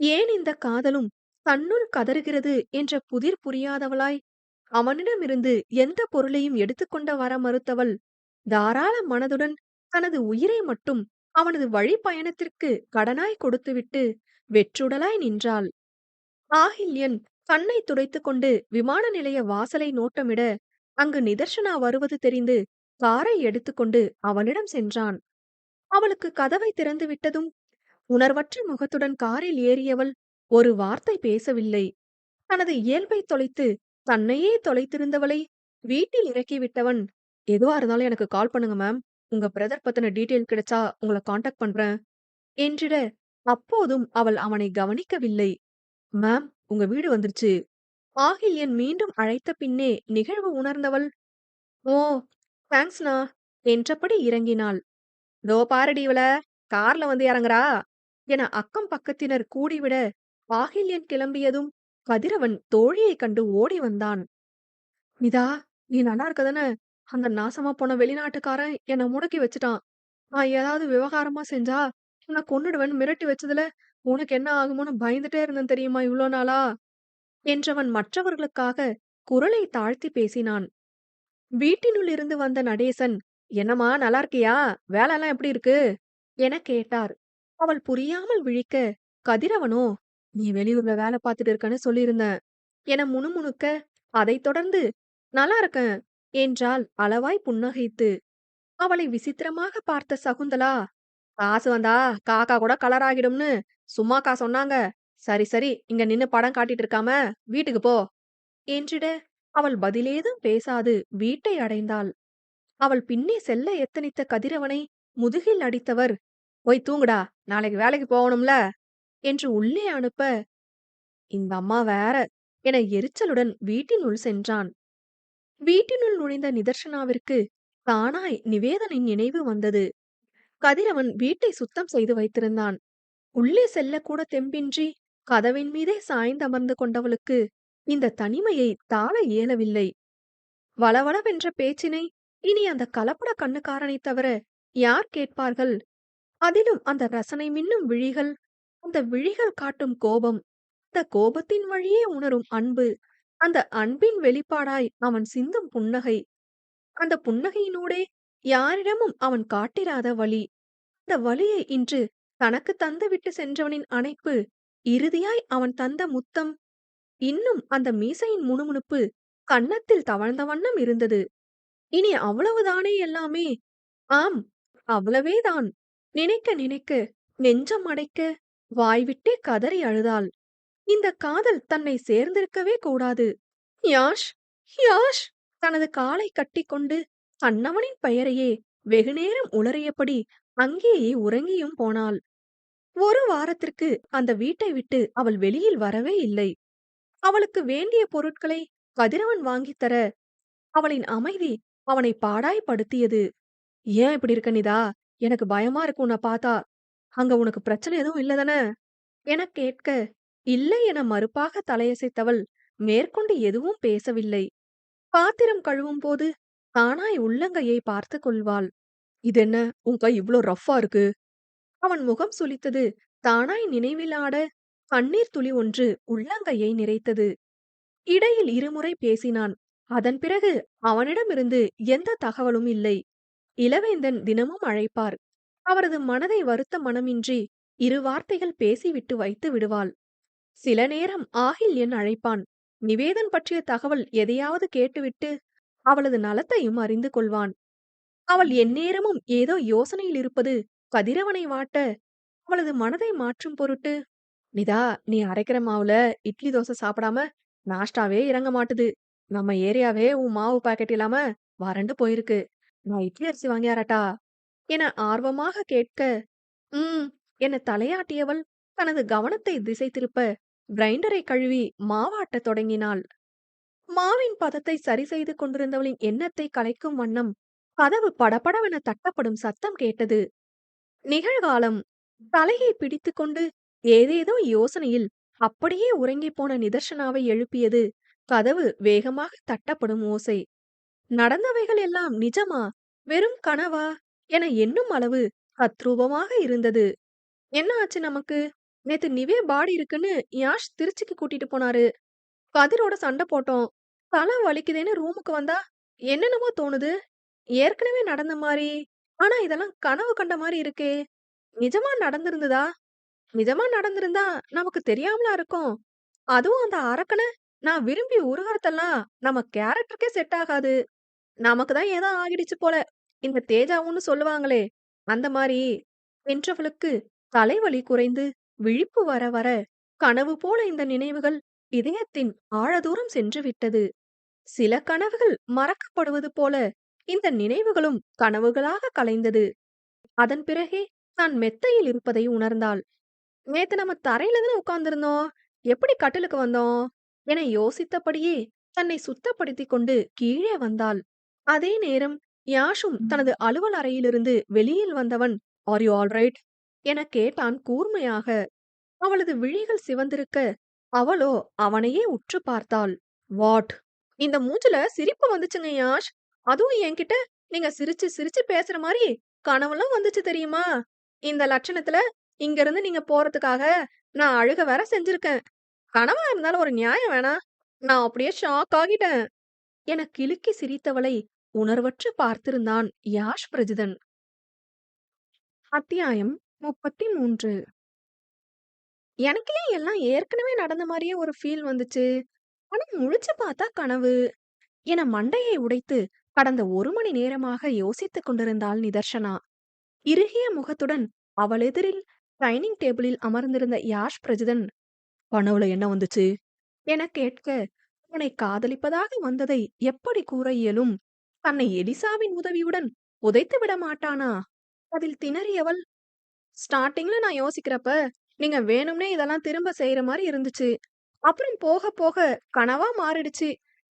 ஏன் இந்த காதலும் தன்னுள் கதறுகிறது என்ற புதிர் புரியாதவளாய் அவனிடமிருந்து எந்த பொருளையும் எடுத்துக்கொண்ட வர மறுத்தவள் தாராள மனதுடன் தனது உயிரை மட்டும் அவனது வழி பயணத்திற்கு கடனாய் கொடுத்துவிட்டு வெற்றுடலாய் நின்றாள். ஆகில்யன் கண்ணை துடைத்துக் கொண்டு விமான நிலைய வாசலை நோட்டமிட அங்கு நிதர்சனா வருவது தெரிந்து காரை எடுத்துக்கொண்டு அவனிடம் சென்றான். அவளுக்கு கதவை திறந்து விட்டதும் உணர்வற்ற முகத்துடன் காரில் ஏறியவள் ஒரு வார்த்தை பேசவில்லை. தனது இயல்பை தொலைத்து தன்னையே தொலைத்திருந்தவளை வீட்டில் இறக்கிவிட்டவன், எதுவா இருந்தாலும் எனக்கு கால் பண்ணுங்க மேம். உங்க பிரதர் பத்தின டீட்டெயில் கிடைச்சா உங்களை காண்டாக்ட் பண்றேன் என்றிட, அப்போதும் அவள் அவனை கவனிக்கவில்லை. மேம், உங்க வீடு வந்துருச்சு. ஆகில்யன் மீண்டும் அழைத்த பின்னே நிகழ்வு உணர்ந்தவள், ஓ தேங்க்ஸ்ண்ணா என்றபடி இறங்கினாள். தோ பாருடி இவள, கார்ல வந்து இறங்குறா என அக்கம் பக்கத்தினர் கூடிவிட, ஆகில்யன் கிளம்பியதும் கதிரவன் தோழியைக் கண்டு ஓடி வந்தான். இதா, நீ நல்லா இருக்கதானே? அந்த நாசமா போன வெளிநாட்டுக்காரன் என்னை முடக்கி வச்சுட்டான். நான் ஏதாவது விவகாரமா செஞ்சா உன்னை கொன்னுடுவேன்னு மிரட்டி வச்சதுல உனக்கு என்ன ஆகுமோன்னு பயந்துட்டே இருந்தேன் தெரியுமா இவ்ளோ நாளா என்றவன் மற்றவர்களுக்காக குரலை தாழ்த்தி பேசினான். வீட்டினுள் இருந்து வந்த நடேசன், என்னம்மா நல்லா இருக்கியா? வேலை எல்லாம் எப்படி இருக்கு என கேட்டார். அவள் புரியாமல் விழிக்க, கதிரவனோ, நீ வெளியூர்ல வேலை பார்த்துட்டு இருக்கன்னு சொல்லியிருந்தேன் என முணுமுணுக்க, அதைத் தொடர்ந்து நல்லா இருக்கேன் என்றாள் அளவாய் புன்னகைத்து. அவளை விசித்திரமாக பார்த்த சகுந்தலா, காசு வந்தா காக்கா கூட கலர் ஆகிடும்னு சும்மாக்கா சொன்னாங்க. சரி சரி, இங்க நின்னு படம் காட்டிட்டு இருக்காம வீட்டுக்கு போ என்றிட, அவள் பதிலேதும் பேசாது வீட்டை அடைந்தாள். அவள் பின்னே செல்ல எத்தனித்த கதிரவனை முதுகில் அடித்தவர், போய் தூங்குடா, நாளைக்கு வேலைக்கு போகணும்ல என்று உள்ளே அனுப்ப, இந்த அம்மா வேற என எரிச்சலுடன் வீட்டினுள் சென்றான். வீட்டினுள் நுழைந்த நிதர்சனாவிற்கு தானாய் நிவேதனின் நினைவு வந்தது. கதிரவன் வீட்டை சுத்தம் செய்து வைத்திருந்தான். உள்ளே செல்லக்கூட தெம்பின்றி கதவின் மீதே சாய்ந்தமர்ந்து கொண்டவளுக்கு இந்த தனிமையை தாழ இயலவில்லை. வளவளவென்ற பேச்சினை இனி அந்த கலப்பட கண்ணுக்காரனைத் தவிர யார் கேட்பார்கள்? அதிலும் அந்த ரசனை மின்னும் விழிகள், அந்த விழிகள் காட்டும் கோபம், அந்த கோபத்தின் வழியே உணரும் அன்பு, அந்த அன்பின் வெளிப்பாடாய் அவன் சிந்தும் புன்னகை, அந்த புன்னகையினூடே யாரிடமும் அவன் காட்டிராத வலி, அந்த வலியை இன்று தனக்கு தந்துவிட்டு சென்றவனின் அணைப்பு, இறுதியாய் அவன் தந்த முத்தம், இன்னும் அந்த மீசையின் முணுமுணுப்பு கன்னத்தில் தவழ்ந்த வண்ணம் இருந்தது. இனி அவ்வளவுதானே எல்லாமே? ஆம், அவ்வளவேதான். நினைக்க நினைக்க நெஞ்சம் அடைக்க வாய்விட்டே கதறி அழுதாள். இந்த காதல் தன்னை சேர்ந்திருக்கவே கூடாது. யாஷ், யாஷ் தனது காலை கட்டிக்கொண்டு கண்ணவனின் பெயரையே வெகுநேரம் உளறியபடி அங்கேயே உறங்கியும் போனாள். ஒரு வாரத்திற்கு அந்த வீட்டை விட்டு அவள் வெளியில் வரவே இல்லை. அவளுக்கு வேண்டிய பொருட்களை கதிரவன் வாங்கித் தர அவளின் அமைதி அவனை பாடாய்படுத்தியது. ஏன் இப்படி இருக்க நிதா? எனக்கு பயமா இருக்கு உன்னை பார்த்தா. அங்க உனக்கு பிரச்சனை எதுவும் இல்லதானே என கேட்க, இல்லை என மறுப்பாக தலையசைத்தவள் மேற்கொண்டு எதுவும் பேசவில்லை. பாத்திரம் கழுவும் போது தானாய் உள்ளங்கையை பார்த்து கொள்வாள். இதென்ன உன் கை இவ்ளோ ரஃப்பா இருக்கு? அவன் முகம் சுளித்தது தானாய் நினைவிலாட கண்ணீர் துளி ஒன்று உள்ளங்கையை நிறைத்தது. இடையில் இருமுறை பேசினான். அதன் பிறகு அவனிடமிருந்து எந்த தகவலும் இல்லை. இளவேந்தன் தினமும் அழைப்பார். அவரது மனதை வருத்த மனமின்றி இரு வார்த்தைகள் பேசிவிட்டு வைத்து விடுவாள். சில நேரம் ஆகில்யன் அழைப்பான். நிவேதன் பற்றிய தகவல் எதையாவது கேட்டுவிட்டு அவளது நலத்தையும் அறிந்து கொள்வான். அவள் எந்நேரமும் ஏதோ யோசனையில் இருப்பது கதிரவனை வாட்ட, அவளது மனதை மாற்றும் பொருட்டு, நிதா, நீ அரைக்கிற மாவுல இட்லி தோசை சாப்பிடாம நாஷ்டாவே இறங்க மாட்டுது. நம்ம ஏரியாவே உன் மாவு பாக்கெட் இல்லாம வறண்டு போயிருக்கு. நான் இட்லி அரிசி வாங்கியாரட்டா என ஆர்வமாக கேட்க, ம் என தலையாட்டியவள் தனது கவனத்தை திசை திருப்ப கிரைண்டரை கழுவி மாவாட்டத் தொடங்கினாள். மாவின் பதத்தை சரி செய்து கொண்டிருந்தவளின் எண்ணத்தை கலைக்கும் வண்ணம் கதவு படபடவென தட்டப்படும் சத்தம் கேட்டது. நிகழ்காலம். தலையை பிடித்துக்கொண்டு ஏதேதோ யோசனையில் அப்படியே உறங்கிப் போன நிதர்சனாவை எழுப்பியது கதவு வேகமாக தட்டப்படும் ஓசை. நடந்தவைகள் எல்லாம் நிஜமா, வெறும் கனவா என எண்ணும் அளவு தத்ரூபமாக இருந்தது. என்ன ஆச்சு நமக்கு? நேத்து நிவே பாடி இருக்குன்னு யாஷ் திருச்சிக்கு கூட்டிட்டு போனாரு. கதிரோட சண்டை போட்டோம். தலை வலிக்குதேன்னு ரூமுக்கு வந்தா என்னென்னமோ தோணுது. ஏற்கனவே நடந்த மாரி. ஆனா இதெல்லாம் கனவு கண்ட மாரி இருக்கே. நிஜமா நடந்திருந்ததா? நிஜமா நடந்திருந்தா நமக்கு தெரியாமலா இருக்கும். அதுவும் அந்த அரக்கன நான் விரும்பி உருகுறதெல்லாம் நம்ம கேரக்டருக்கே செட் ஆகாது. நமக்கு தான் ஏதோ ஆகிடுச்சு போல. இந்த தேஜாவுன்னு சொல்லுவாங்களே, அந்த மாரி என்றவளுக்கு தலைவலி குறைந்து விழிப்பு வர வர கனவு போல இந்த நினைவுகள் இதயத்தின் ஆழதூரம் சென்று விட்டது. சில கனவுகள் மறக்கப்படுவது போல இந்த நினைவுகளும் கனவுகளாக கலைந்தது. அதன் பிறகே தான் மெத்தையில் இருப்பதை உணர்ந்தாள். நேத்து நம்ம தரையில தானே உட்கார்ந்திருந்தோம். எப்படி கட்டிலுக்கு வந்தோம்? என யோசித்தபடியே தன்னை சுத்தப்படுத்திக் கொண்டு கீழே வந்தாள். அதே நேரம் யாஷும் தனது அலுவல் அறையிலிருந்து வெளியில் வந்தவன், "ஆர் யூ ஆல் ரைட்?" என கேட்டான் கூர்மையாக. அவளது விழிகள் சிவந்திருக்க, அவளோ அவனையே உற்று பார்த்தாள். "வாட்?" "இந்த மூஞ்சில சிரிப்பு வந்துச்சுங்க யாஷ். அதுவும் என்கிட்ட நீங்க சிரிச்சு சிரிச்சு பேசுற மாரி கனவுலாம் வந்துச்சு தெரியுமா? இந்த லட்சணத்துல இங்க இருந்து நீங்க போறதுக்காக நான் அழுக வேற செஞ்சிருக்கேன். கனவா இருந்தாலும் ஒரு நியாயம் வேணா? நான் அப்படியே ஷாக் ஆகிட்டேன்." என கிலுக்கி சிரித்தவளை உணர்வற்று பார்த்திருந்தான் யாஷ் பிரஜிதன். அத்தியாயம் 33. எனக்கு ஏன் எல்லாம் ஏற்கனவே நடந்த மாரியே ஒரு ஃபீல் வந்துச்சு. ஆனா முழிச்சு பார்த்தா கனவு. என மண்டையை உடைத்து கடந்த 1 மணி நேரமாக யோசித்துக் கொண்டிருந்தாள் நிதர்ஷனா. இறுகிய முகத்துடன் அவள் எதிரில் டைனிங் டேபிளில் அமர்ந்திருந்த யாஷ் பிரஜிதன், "கனவுல என்ன வந்துச்சு?" என கேட்க, அவனை காதலிப்பதாக வந்ததை எப்படி கூற இயலும்? தன்னை எலிசாவின் உதவியுடன் புதைத்து விட மாட்டானா? அதில் திணறியவள், "ஸ்டார்ட்டிங்ல நான் யோசிக்கிறப்ப, நீங்க வேணும்னே இதெல்லாம் திரும்ப செய்யற மாரி இருந்துச்சு. அப்புறம் போக போக கனவா மாறிடுச்சு.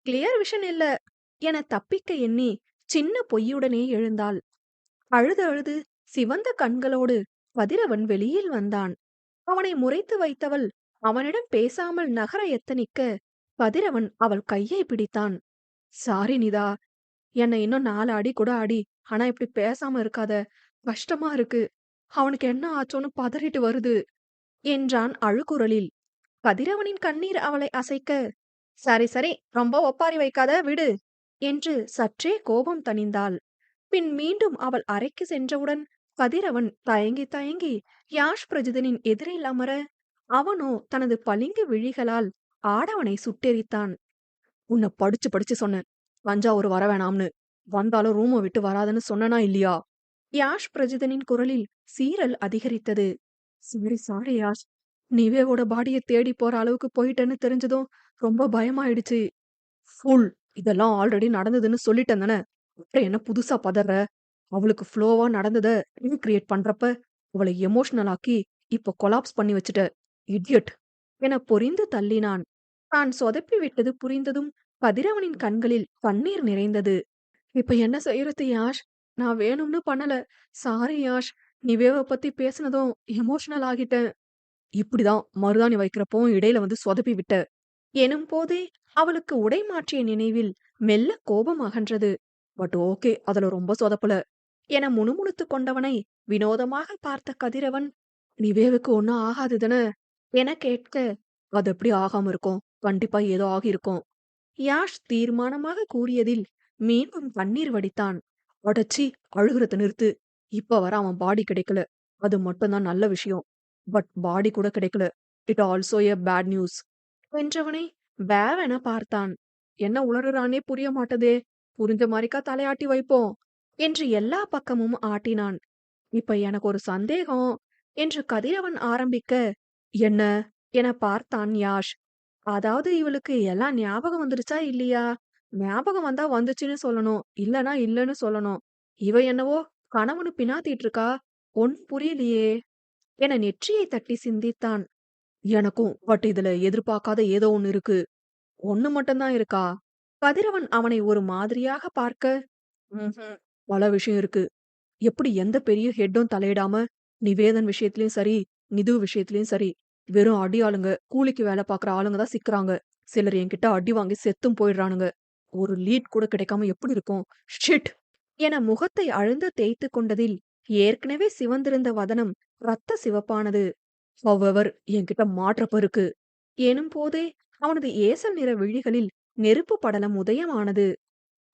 கிளியர் விஷன் இல்ல." என தப்பிக்க எண்ணி சின்ன பொய்யுடனே எழுந்தாள். அழுது அழுது சிவந்த கண்களோடு கதிரவன் வெளியில் வந்தான். அவனை முறைத்து வைத்தவள் அவனிடம் பேசாமல் நகர எத்தனிக்க, கதிரவன் அவள் கையை பிடித்தான். "சாரி நிதா. என்னை இன்னும் 4 அடி கூட அடி. ஆனா இப்படி பேசாம இருக்காத. கஷ்டமா இருக்கு. அவனுக்கு என்ன ஆச்சோன்னு பதறிட்டு வருது" என்றான் அழுகுரலில். கதிரவனின் கண்ணீர் அவளை அசைக்க, "சரி சரி, ரொம்ப ஒப்பாரி வைக்காத, விடு" என்று சற்றே கோபம் தணிந்தாள். பின் மீண்டும் அவள் அறைக்கு சென்றவுடன் கதிரவன் தயங்கி தயங்கி யாஷ் பிரஜிதனின் எதிரில் அமர, அவனோ தனது பளிங்கு விழிகளால் ஆடவனை சுட்டெரித்தான். "உன்னை படிச்சு படிச்சு சொன்னேன், தஞ்சாவூர் வர வேணாம்னு. வந்தாலும் ரூமை விட்டு வராதன்னு சொன்னனா இல்லையா?" யாஷ் பிரஜிதனின் குரலில் சீறல் அதிகரித்தது. "Sorry sorry Yash. நிவேவோட பாடியை தேடி போற அளவுக்கு போயிட்டேன்னு தெரிஞ்சதும் ரொம்ப பயமாயிடுச்சு." "ஃபுல். இதெல்லாம் ஆல்ரெடி நடந்ததுன்னு சொல்லிட்டேன் தானே. அப்புறம் என்ன புதுசா பதற? அவளுக்கு ஃப்ளோவா நடந்தத ரீகிரியேட் பண்றப்ப, அவளை எமோஷனல் ஆக்கி இப்ப கொலாப்ஸ் பண்ணி வச்சுட்ட. இடியட்" என பொரிந்து தள்ளினான். தான் சொதப்பி விட்டது புரிந்ததும் கதிரவனின் கண்களில் கண்ணீர் நிறைந்தது. "இப்ப என்ன செய்யறது யாஷ்? நான் வேணும்னு பண்ணல. சாரி யாஷ். நிவேவ பத்தி பேசினதும் எமோஷனல் ஆகிட்டேன். இப்படிதான் மருதாணி வைக்கிறப்பவும் இடையில வந்து சொதப்பி விட்ட." எனும் போதே அவளுக்கு உடை மாற்றிய நினைவில் மெல்ல கோபம் அகன்றது. "பட் ஓகே, அதுல ரொம்ப சொதப்பல" என முணுமுணுத்துக் கொண்டவனை வினோதமாக பார்த்த கதிரவன், "நிவேவுக்கு ஒன்னும் ஆகாதுதான?" என கேட்க, "அது எப்படி ஆகாம இருக்கும்? கண்டிப்பா ஏதோ ஆகியிருக்கும்." யாஷ் தீர்மானமாக கூறியதில் மீண்டும் கண்ணீர் வடித்தான். "அடச்சி, அழுகுறத நிறுத்து. இப்ப வர அவன் பாடி கிடைக்கல. அது மட்டும்தான் நல்ல விஷயம். பட் பாடி கூட கிடைக்கல. It also a bad news" என்றவனை வேவென பார்த்தான். என்ன உளறுறானே புரிய மாட்டதே. புரிஞ்ச மாரிக்கா தலையாட்டி வைப்போம் என்று எல்லா பக்கமும் ஆட்டினான். "இப்ப எனக்கு ஒரு சந்தேகம்" என்று கதிரவன் ஆரம்பிக்க, "என்ன?" என பார்த்தான் யாஷ். "அதாவது இவளுக்கு எல்லாம் ஞாபகம் வந்துருச்சா இல்லையா? ஞாபகம் வந்தா வந்துச்சுன்னு சொல்லணும். இல்லன்னா இல்லன்னு சொல்லணும். இவ என்னவோ கனவுன்னு பினாத்திட்டு இருக்கா. ஒண்ணும் புரியலையே" என நெற்றியை தட்டி சிந்தித்தான். "எனக்கும். பட் இதுல எதிர்பார்க்காத ஏதோ ஒண்ணு இருக்கு." "ஒண்ணு மட்டும் தான் இருக்கா?" கதிரவன் அவனை ஒரு மாதிரியாக பார்க்க, "ம்ஹும். பல விஷயம் இருக்கு. எப்படி எந்த பெரிய ஹெட்டும் தலையிடாம, நிவேதன் விஷயத்திலயும் சரி, நிது விஷயத்திலயும் சரி, வெறும் அடி ஆளுங்க, கூலிக்கு வேலை பார்க்குற ஆளுங்க தான் சிக்குறாங்க. சிலர் என்கிட்ட அடி வாங்கி செத்தும் போயிடுறானுங்க. ஒரு லீட் கூட கிடைக்காம எப்படி இருக்கும்? ஷிட்!" என முகத்தை அழுந்த தேய்த்து கொண்டதில் ஏற்கனவே சிவந்திருந்த வதனம் ரத்த சிவப்பானது. அவ்வவர் என்கிட்ட மாற்றப்ப இருக்கு எனும் போதே அவனது ஏசல் நிற விழிகளில் நெருப்பு படலம் உதயமானது.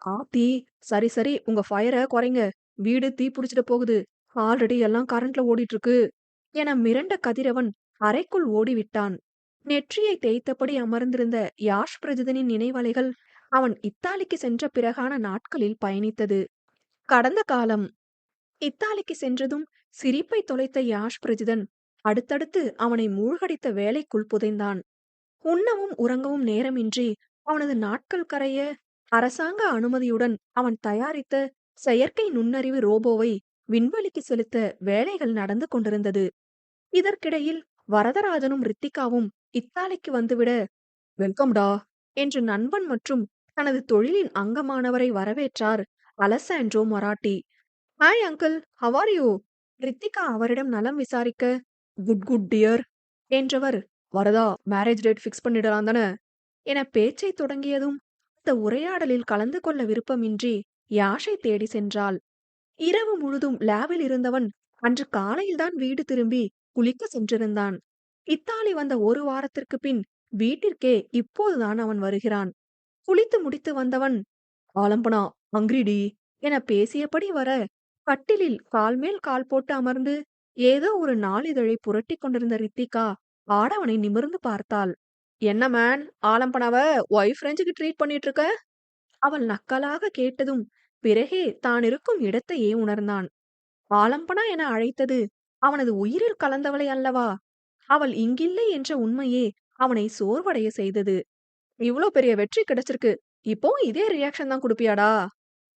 ஆத்தி, சரி சரி, உங்க ஃபயர குறைங்க. வீடு தீ புடிச்சிட போகுது. ஆல்ரெடி எல்லாம் கரண்ட்ல ஓடிட்டு இருக்கு என மிரண்ட கதிரவன் அறைக்குள் ஓடிவிட்டான். நெற்றியை தேய்த்தபடி அமர்ந்திருந்த யாஷ் பிரஜிதனின் நினைவலைகள் அவன் இத்தாலிக்கு சென்ற பிறகான நாட்களில் பயணித்தது. கடந்த காலம். இத்தாலிக்கு சென்றதும் சிரிப்பை தொலைத்த யாஷ் பிரஜிதன் அடுத்தடுத்து அவனை மூழ்கடித்த வேலைக்குள் புதைந்தான். உண்ணவும் உறங்கவும் நேரமின்றி அவனது நாட்கள் கரைய அரசாங்க அனுமதியுடன் அவன் தயாரித்த செயற்கை நுண்ணறிவு ரோபோவை விண்வெளிக்கு செலுத்த வேலைகள் நடந்து கொண்டிருந்தது. இதற்கிடையில் வரதராஜனும் ரித்திகாவும் இத்தாலிக்கு வந்துவிட, வெல்கம்டா என்று நண்பன் மற்றும் தனது தொழிலின் அங்கமானவரை வரவேற்றார் Alessandro Marati. Hi uncle, how are you? Rithika அவரிடம் நலம் விசாரிக்க, குட் குட் டியர் என்றவர், வரதா மேரேஜ் டேட் ஃபிக்ஸ் பண்ணிடலாம் தானே என பேச்சை தொடங்கியதும் இந்த உரையாடலில் கலந்து கொள்ள விருப்பமின்றி யாஷை தேடி சென்றாள். இரவு முழுதும் லேபில் இருந்தவன் அன்று காலையில்தான் வீடு திரும்பி குளிக்க சென்றிருந்தான். இத்தாலி வந்த ஒரு வாரத்திற்கு பின் வீட்டிற்கே இப்போதுதான் அவன் வருகிறான். குளித்து முடித்து வந்தவன், ஆலம்பனா ஹங்கிரிடி என பேசியபடி வர, கட்டிலில் கால் மேல் கால் போட்டு அமர்ந்து ஏதோ ஒரு நாளிதழை புரட்டி கொண்டிருந்த ரித்திகா ஆடவனை நிமிர்ந்து பார்த்தாள். என்ன மேன், ஆலம்பனாவ ஒய்ஃப் ரெஞ்சுக்கு ட்ரீட் பண்ணிட்டு இருக்க? அவள் நக்கலாக கேட்டதும் பிறகே தான் இருக்கும் இடத்தையே உணர்ந்தான். ஆலம்பனா என அழைத்தது அவனது உயிரில் கலந்தவளை அல்லவா? அவள் இங்கில்லை என்ற உண்மையே அவனை சோர்வடைய செய்தது. இவ்ளோ பெரிய வெற்றி கிடைச்சிருக்கு, இப்போ இதே ரியாக்ஷன் தான் குடுப்பியாடா?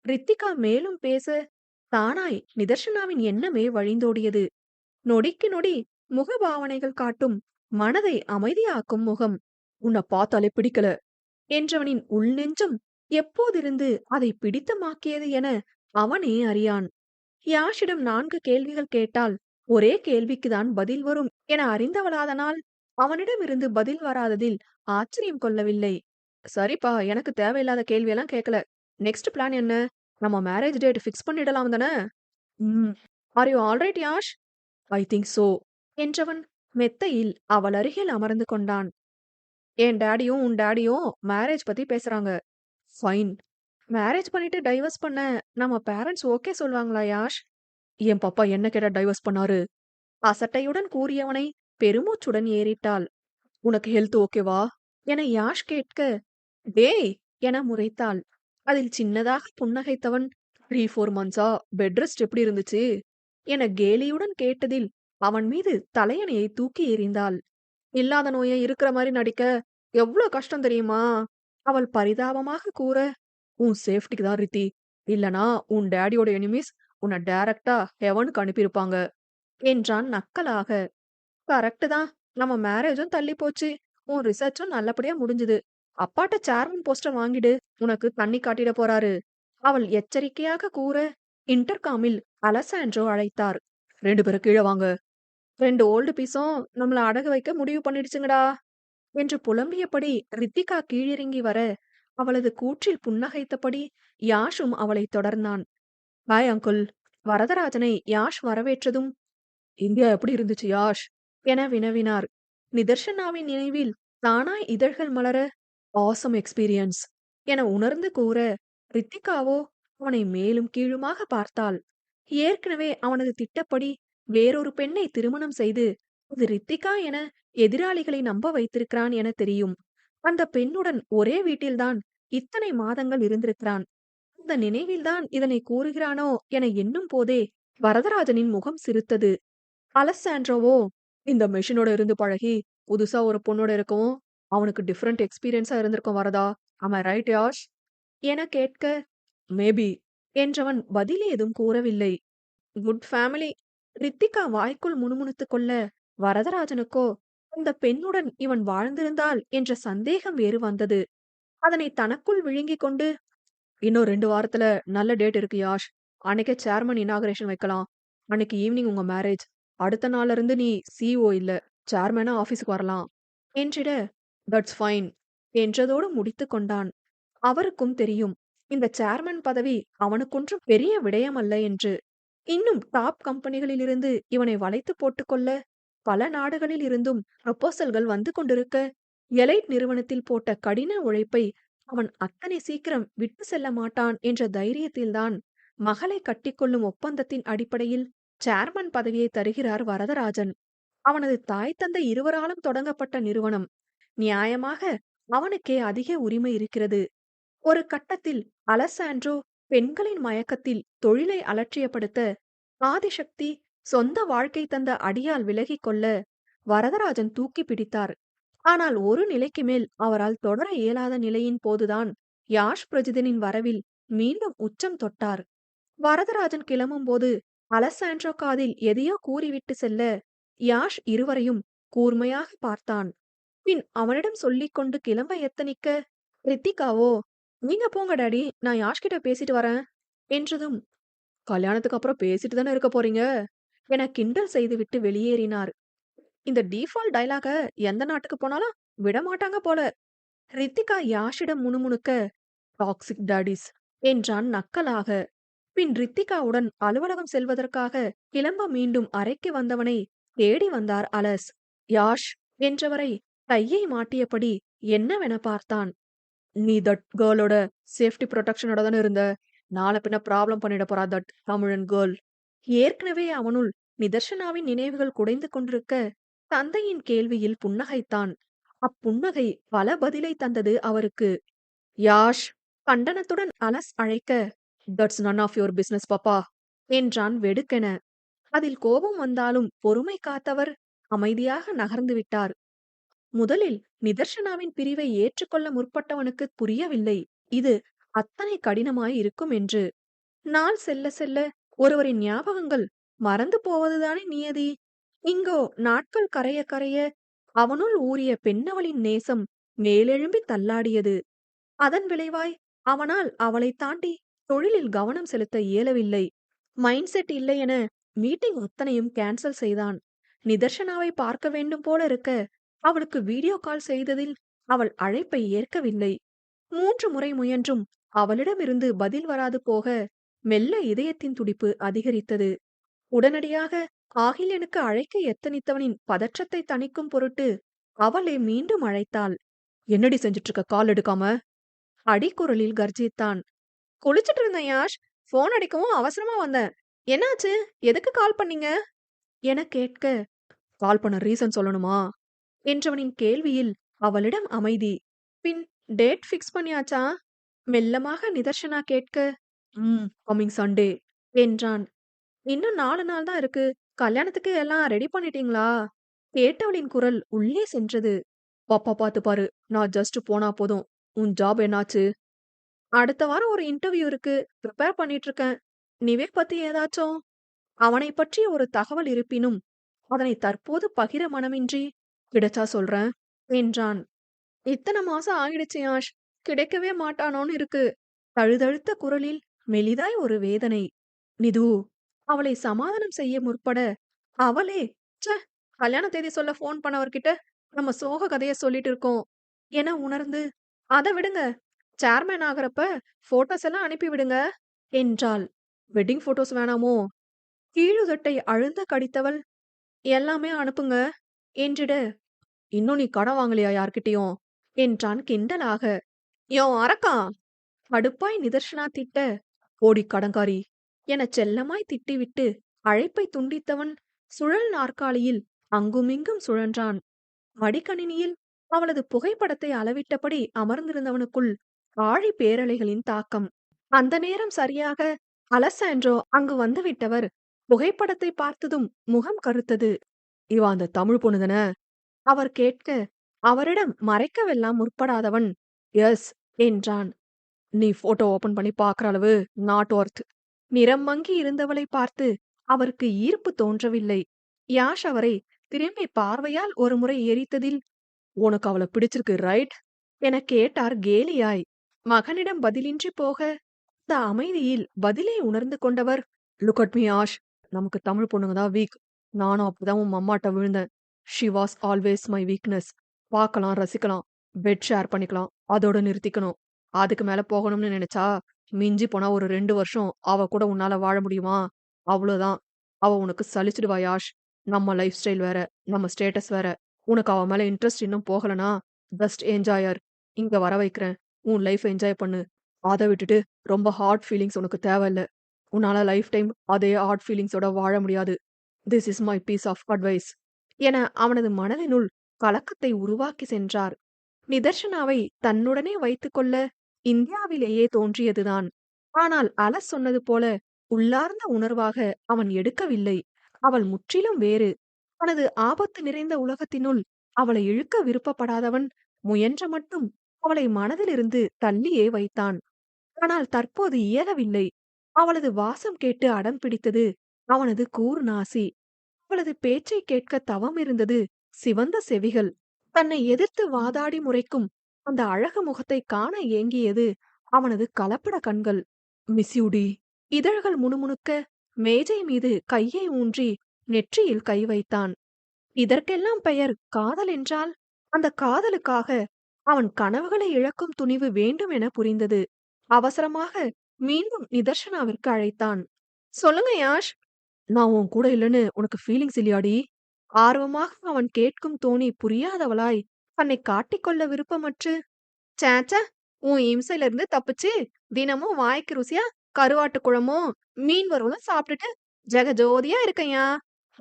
ரித்திகா மேலும் பேச, தானாய் நிதர்ஷனாவின் எண்ணமே வழிந்தோடியது. நொடிக்கு நொடி முகபாவனைகள் காட்டும் மனதை அமைதியாக்கும் முகம். உன்னை பார்த்தாலே பிடிக்கல என்றவனின் உள்நெஞ்சம் எப்போதிருந்து அதை பிடித்தமாக்கியது என அவனே அறியான். யாஷிடம் 4 கேள்விகள் கேட்டால் ஒரே கேள்விக்குதான் பதில் வரும் என அறிந்தவளாதனால் அவனிடமிருந்து பதில் வராததில் ஆச்சரியம் கொள்ளவில்லை. சரிப்பா, எனக்கு தேவையில்லாத கேள்வியெல்லாம் கேட்கல. நெக்ஸ்ட் பிளான் என்ன? நம்ம மேரேஜ் டேட் ஃபிக்ஸ் பண்ணிடலாம் தானே? ம். Are you alright Yash? I think so என்றவன் மெத்தையில் அவள் அருகில் அமர்ந்து கொண்டான். என் டாடியும் உன் டாடியும் மேரேஜ் பத்தி பேசுறாங்க. ஃபைன். மேரேஜ் பண்ணிட்டு டைவர்ஸ் பண்ண நம்ம பேரண்ட்ஸ் ஓகே சொல்வாங்களா யாஷ்? என் பாப்பா என்ன கேட்டா டைவர்ஸ் பண்ணாரு? அசட்டையுடன் கூறியவனை பெருமூச்சுடன் ஏறிட்டாள். உனக்கு ஹெல்த் ஓகேவா என யாஷ் கேட்க, டேய் என முறைத்தாள். அதில் சின்னதாக புன்னகைத்தவன், 3-4 மந்த்ஸா பெட் ரெஸ்ட் எப்படி இருந்துச்சு என கேலியுடன் கேட்டதில் அவன் மீது தலையணையை தூக்கி எறிந்தாள். இல்லாத நோயை இருக்கிற மாதிரி நடிக்க எவ்வளவு கஷ்டம் தெரியுமா? அவள் பரிதாபமாக கூற, உன் சேஃப்டிக்கு தான் ரித்தி. இல்லனா உன் டேடியோட எனிமீஸ் உன்னை டைரக்டா ஹெவனுக்கு அனுப்பியிருப்பாங்க என்றான் நக்கலாக. கரெக்ட் தான். நம்ம மேரேஜும் தள்ளி போச்சு. உன் ரிசர்ச்சும் நல்லபடியா முடிஞ்சுது. அப்பாட்ட சேர்மன் போஸ்டர் வாங்கிடு. உனக்கு தண்ணி காட்டிட போறாரு. அவள் எச்சரிக்கையாக கூற, இன்டர்காமில் அலெசாண்ட்ரோ அழைத்தார். 2 பேரும் கீழே வாங்க. 2 ஓல்டு பீஸும் நம்மள அடகு வைக்க முடிவு பண்ணிடுச்சுங்கடா என்று புலம்பியபடி ரித்திகா கீழிறங்கி வர, அவளது கூற்றில் புன்னகைத்தபடி யாஷும் அவளை தொடர்ந்தான். Hi uncle. வரதராஜனை யாஷ் வரவேற்றதும், இந்தியா எப்படி இருந்துச்சு யாஷ் என வினவினார். நிதர்ஷனாவின் நினைவில் தானாய் இதழ்கள் மலர, ஆசம் எக்ஸ்பீரியன்ஸ் என உணர்ந்து கூற, ரித்திகாவோ அவனை மேலும் கீழுமாக பார்த்தாள். ஏற்கனவே அவனது திட்டப்படி வேறொரு பெண்ணை திருமணம் செய்து அது ரித்திகா என எதிராளிகளை நம்ப வைத்திருக்கிறான் என தெரியும். அந்த பெண்ணுடன் ஒரே வீட்டில்தான் இத்தனை மாதங்கள் இருந்திருக்கிறான். அந்த நினைவில்தான் இதனை கூறுகிறானோ என எண்ணும் போதே வரதராஜனின் முகம் சிரித்தது. அலெசாண்ட்ரோவோ, இந்த மெஷினோட இருந்து பழகி புதுசா ஒரு பொண்ணோட இருக்கவும் அவனுக்கு டிஃப்ரெண்ட் எக்ஸ்பீரியன்ஸா இருந்திருக்கும் வரதா. ஆமா ரைட் யாஷ் என கேட்க, மேபி என்றவன் பதில் ஏதும் கூறவில்லை. Good family. ரித்திகா வாய்க்குள் முணுமுணுத்துக் கொள்ள, வரதராஜனுக்கோ அந்த பெண்ணுடன் இவன் வாழ்ந்திருந்தால் என்ற சந்தேகம் வேறு வந்தது. அதனை தனக்குள் விழுங்கிக் கொண்டு, இன்னும் 2 வாரத்துல நல்ல டேட் இருக்கு யாஷ். அன்னைக்கே சேர்மன் இனாகரேஷன் வைக்கலாம். அன்னைக்கு ஈவினிங் உங்க மேரேஜ். அடுத்த நாள்ல இருந்து நீ சிஓ இல்ல, சேர்மனா ஆபீஸுக்கு வரலாம் என்றிட, தட்ஸ் ஃபைன் என்றதோடு முடித்துக் கொண்டான். அவருக்கும் தெரியும், இந்த சேர்மன் பதவி அவனுக்கொன்றும் பெரிய விடயமல்ல என்று. இன்னும் டாப் கம்பெனிகளிலிருந்து இவனை வளைத்து போட்டுக்கொள்ள பல நாடுகளில் இருந்தும் ப்ரொபோசல்கள் வந்து கொண்டிருக்க, எலைட் நிறுவனத்தில் போட்ட கடின உழைப்பை அவன் அத்தனை சீக்கிரம் விட்டு செல்ல மாட்டான் என்ற தைரியத்தில்தான் மகளை கட்டிக்கொள்ளும் ஒப்பந்தத்தின் அடிப்படையில் சேர்மன் பதவியை தருகிறார் வரதராஜன். அவனது தாய் தந்தை இருவராலும் தொடங்கப்பட்ட நிறுவனம். நியாயமாக அவனுக்கே அதிக உரிமை இருக்கிறது. ஒரு கட்டத்தில் அலெசாண்ட்ரோ பெண்களின் மயக்கத்தில் தொழிலை அலட்சியப்படுத்த, ஆதிசக்தி சொந்த வாழ்க்கை தந்த அடியால் விலகிக் கொள்ள வரதராஜன் தூக்கி பிடித்தார். ஆனால் ஒரு நிலைக்கு மேல் அவரால் தொடர இயலாத நிலையின் போதுதான் யாஷ் பிரஜிதனின் வரவில் மீண்டும் உச்சம் தொட்டார். வரதராஜன் கிளம்பும்போது அலெசாண்ட்ரோ காதில் எதையோ கூறிவிட்டு செல்ல, யாஷ் இருவரையும் கூர்மையாக பார்த்தான். பின் அவனிடம் சொல்லிக் கொண்டு கிளம்ப எத்தனிக்க, ரித்திகாவோ, "நீங்க போங்க டாடி, நான் யாஷ் கிட்ட பேசிட்டு வரேன்" என்றதும், "கல்யாணத்துக்கு அப்புறம் பேசிட்டு தானே இருக்க போறீங்க" என கிண்டல் செய்துவிட்டு வெளியேறினார். இந்த டீஃபால்ட் டயலாக எந்த நாட்டுக்கு போனாலும் விடமாட்டாங்க போல. ரித்திகா யாஷிடம் முணுமுணுக்க, "டாக்ஸிக் டாடிஸ்" என்றான் நக்கலாக. பின் ரித்திகாவுடன் அலுவலகம் செல்வதற்காக கிளம்ப மீண்டும் அறைக்கு வந்தவனை தேடி வந்தார் அலஸ். யாஷ் என்றவரை கையை மாட்டியபடி என்னவென பார்த்தான். "நீ தட் கேர்ளோட சேஃப்டி ப்ரொடெக்ஷனோட தானே இருந்த. நாளை பின்ன ப்ராப்ளம் பண்ணிட போறா தட் தமிழன் கேர்ள்." ஏற்கனவே அவனுள் நிதர்ஷனாவின் நினைவுகள் குடைந்து கொண்டிருக்க, தந்தையின் கேள்வியில் புன்னகைத்தான். அப்புன்னகை பல பதிலை தந்தது அவருக்கு. "யாஷ்" கண்டனத்துடன் அலஸ் அழைக்க, "that's none of your business papa" என்றான் வெடுக்கென. அதில் கோபம் வந்தாலும் பொறுமை காத்தவர் அமைதியாக நகர்ந்து விட்டார். முதலில் நிதர்ஷனாவின் பிரிவை ஏற்றுக்கொள்ள முற்பட்டவனுக்கு புரியவில்லை, இது அத்தனை கடினமாய் இருக்கும் என்று. நாள் செல்ல செல்ல ஒருவரின் ஞாபகங்கள் மறந்து போவதுதானே நியதி. இங்கோ நாட்கள் கரைய கரைய அவனுள் ஊறிய பெண்ணவளின் நேசம் மேலெழும்பி தள்ளாடியது. அதன் விளைவாய் அவனால் அவளை தாண்டி தொழிலில் கவனம் செலுத்த இயலவில்லை. மைண்ட் செட் இல்லை என மீட்டிங் அத்தனையும் கேன்சல் செய்தான். நிதர்ஷனாவை பார்க்க வேண்டும் போல இருக்க, அவளுக்கு வீடியோ கால் செய்ததில் அவள் அழைப்பை ஏற்கவில்லை. 3 முறை முயன்றும் அவளிடமிருந்து பதில் வராது போக, மெல்ல இதயத்தின் துடிப்பு அதிகரித்தது. உடனடியாக ஆகில்யனுக்கு அழைக்க எத்தனித்தவனின் பதற்றத்தை தணிக்கும் பொருட்டு அவளே மீண்டும் அழைத்தாள். "என்னடி செஞ்சுட்டு இருக்க, கால் எடுக்காம?" அடிக்குரலில் கர்ஜித்தான். "குளிச்சிட்டு இருந்தேன் யாஷ். ஃபோன் அடிக்கவும் அவசரமா வந்தேன். என்னாச்சு? எதுக்கு கால் பண்ணீங்க?" என கேட்க, "கால் பண்ண ரீசன் சொல்லணுமா?" என்றவனின் கேள்வியில் அவளிடம் அமைதி. பின், "டேட் ஃபிக்ஸ் பண்ணியாச்சா?" மெல்லமாக நிதர்ஷனா கேட்க, கம்மிங் சண்டே" என்றான். "இன்னும் 4 நாள் தான் இருக்கு. கல்யாணத்துக்கு எல்லாம் ரெடி பண்ணிட்டீங்களா?" கேட்டவளின் குரல் உள்ளே சென்றது. "பாப்பா பாத்து பாரு. நான் ஜஸ்ட் போனா போதும். உன் ஜாப் என்னாச்சு?" "அடுத்த வாரம் ஒரு இன்டர்வியூ இருக்கு. ப்ரிப்பேர் பண்ணிட்டு இருக்கேன்." "நிவேக் பத்தி ஏதாச்சும்?" அவனைப் பற்றிய ஒரு தகவல் இருப்பினும், அதனை தற்போது பகிர மனமின்றி, "கிடைச்சா சொல்றேன்" என்றான். "இத்தன மாசம் ஆகிடுச்சு யாஷ். கிடைக்கவே மாட்டானோன்னு இருக்கு." தழுதழுத்த குரலில் மெலிதாய் ஒரு வேதனை. நிது அவளை சமாதானம் செய்ய முற்பட, அவளே, "ச்சே, கல்யாண தேதி சொல்ல ஃபோன் பண்ணவர்கிட்ட நம்ம சோக கதைய சொல்லிட்டு இருக்கோம்" என உணர்ந்து, "அத விடுங்க. சேர்மேன் ஆகறப்ப ஃபோட்டோஸ் எல்லாம் அனுப்பி விடுங்க" என்றாள். "Wedding photos வேணாமோ?" கீழுதட்டை அழுந்த கடித்தவள், "எல்லாமே அனுப்புங்க" என்றிட, "இன்னும் நீ கடன் வாங்கலையா யார்கிட்டயும்?" என்றான் கிண்டலாக. "யோவ் அரக்கான்" கடுப்பாய் நிதர்ஷனா திட்ட, "போடி கடன்காரி" எனச் செல்லமாய் திட்டிவிட்டு அழைப்பை துண்டித்தவன் சுழல் நாற்காலியில் அங்குமிங்கும் சுழன்றான். மடிக்கணினியில் அவளது புகைப்படத்தை அளவிட்டபடி அமர்ந்திருந்தவனுக்குள் ஆழி பேரலைகளின் தாக்கம். அந்த நேரம் சரியாக அலெசாண்ட்ரோ அங்கு வந்துவிட்டவர் புகைப்படத்தை பார்த்ததும் முகம் கருத்தது. "இவ அந்த தமிழ் பொண்ணு தானே?" அவர் கேட்க, அவரிடம் மறைக்கவெல்லாம் முற்படாதவன், "எஸ்" என்றான். "நீ போட்டோ ஓபன் பண்ணி பார்க்குற அளவு நாட் ஒர்த்." நிறம் மங்கி இருந்தவளை பார்த்து அவருக்கு ஈர்ப்பு தோன்றவில்லை. யாஷ் அவரை திரும்பி பார்வையால் ஒருமுறை எரித்ததில், "உனக்கு அவள பிடிச்சிருக்கு ரைட்?" என கேட்டார் கேலியாய். மகனிடம் பதிலின்றி போக, அந்த அமைதியில் பதிலை உணர்ந்து கொண்டவர், "லுக் அட் மீ ஆஷ். நமக்கு தமிழ் பொண்ணுங்க தான் வீக். நானும் அப்படிதான் உன் அம்மாட்ட விழுந்தேன். She was always my weakness. பார்க்கலாம், ரசிக்கலாம், பெட் ஷேர் பண்ணிக்கலாம், அதோட நிறுத்திக்கணும். அதுக்கு மேல போகணும்னு நினைச்சா மிஞ்சி போனா ஒரு 2 வருஷம் அவ கூட உன்னால வாழ முடியுமா? அவ்ளோதான். அவ உனக்கு சலிச்சுடுவா யாஷ். நம்ம லைஃப் ஸ்டைல் வேற, நம்ம ஸ்டேட்டஸ் வேற. உனக்கு அவ மேல இன்ட்ரெஸ்ட் இன்னும் போகலனா, ஜஸ்ட் என்ஜாய் ஹர். இங்க வர வைக்கிறேன். உன் லைஃப என்ஜாய் பண்ணு. அத விட்டுட்டு ரொம்ப ஹார்ட் ஃபீலிங்ஸ் உனக்கு தேவையில்ல. உன்னால லைஃப் டைம் அதே ஹார்ட் ஃபீலிங்ஸோட வாழ முடியாது. This is my piece of advice என அவனது மனதினுள் கலக்கத்தை உருவாக்கி சென்றார். நிதர்ஷனாவை தன்னுடனே வைத்துக்கொள்ள இந்தியாவிலேயே தோன்றியதுதான். ஆனால் அலஸ் சொன்னது போல உள்ளார்ந்த உணர்வாக அவன் எடுக்கவில்லை. அவள் முற்றிலும் வேறு. தனது ஆபத்து நிறைந்த உலகத்தினுள் அவளை இழுக்க விருப்பப்படாதவன் முயன்ற மட்டும் அவளை மனதிலிருந்து தள்ளியே வைத்தான். ஆனால் தற்போது இயலவில்லை. அவளது வாசம் கேட்டு அடம் பிடித்தது அவனது கூர்நாசி. அவளது பேச்சைக் கேட்க தவம் இருந்தது சிவந்த செவிகள். தன்னை எதிர்த்து வாதாடி முறைக்கும் அந்த அழகு முகத்தைக் காண ஏங்கியது அவனது கலப்பட கண்கள். மிஸ் யூ டி. இதழ்கள் முணுமுணுக்க மேஜை மீது கையை ஊன்றி நெற்றியில் கை வைத்தான். இதற்கெல்லாம் பெயர் காதல் என்றால் அந்த காதலுக்காக அவன் கனவுகளை இழக்கும் துணிவு வேண்டும் என புரிந்தது. அவசரமாக மீண்டும் நிதர்ஷனாவிற்கு அழைத்தான். சொல்லுங்க யாஷ். நான் உன் கூட இல்லன்னு உனக்கு ஃபீலிங்ஸ் இல்லையாடி? ஆர்வமாக அவன் கேட்கும் தோணி புரியாதவளாய் தன்னை காட்டிக்கொள்ள விருப்பமற்று, சேச்சே, உன் இம்சையில இருந்து தப்பிச்சு தினமும் வாய்க்கு ருசியா கருவாட்டு குழம்பும் மீன் வறுவலும் சாப்பிட்டுட்டு ஜெகஜோதியா இருக்கேன்யா.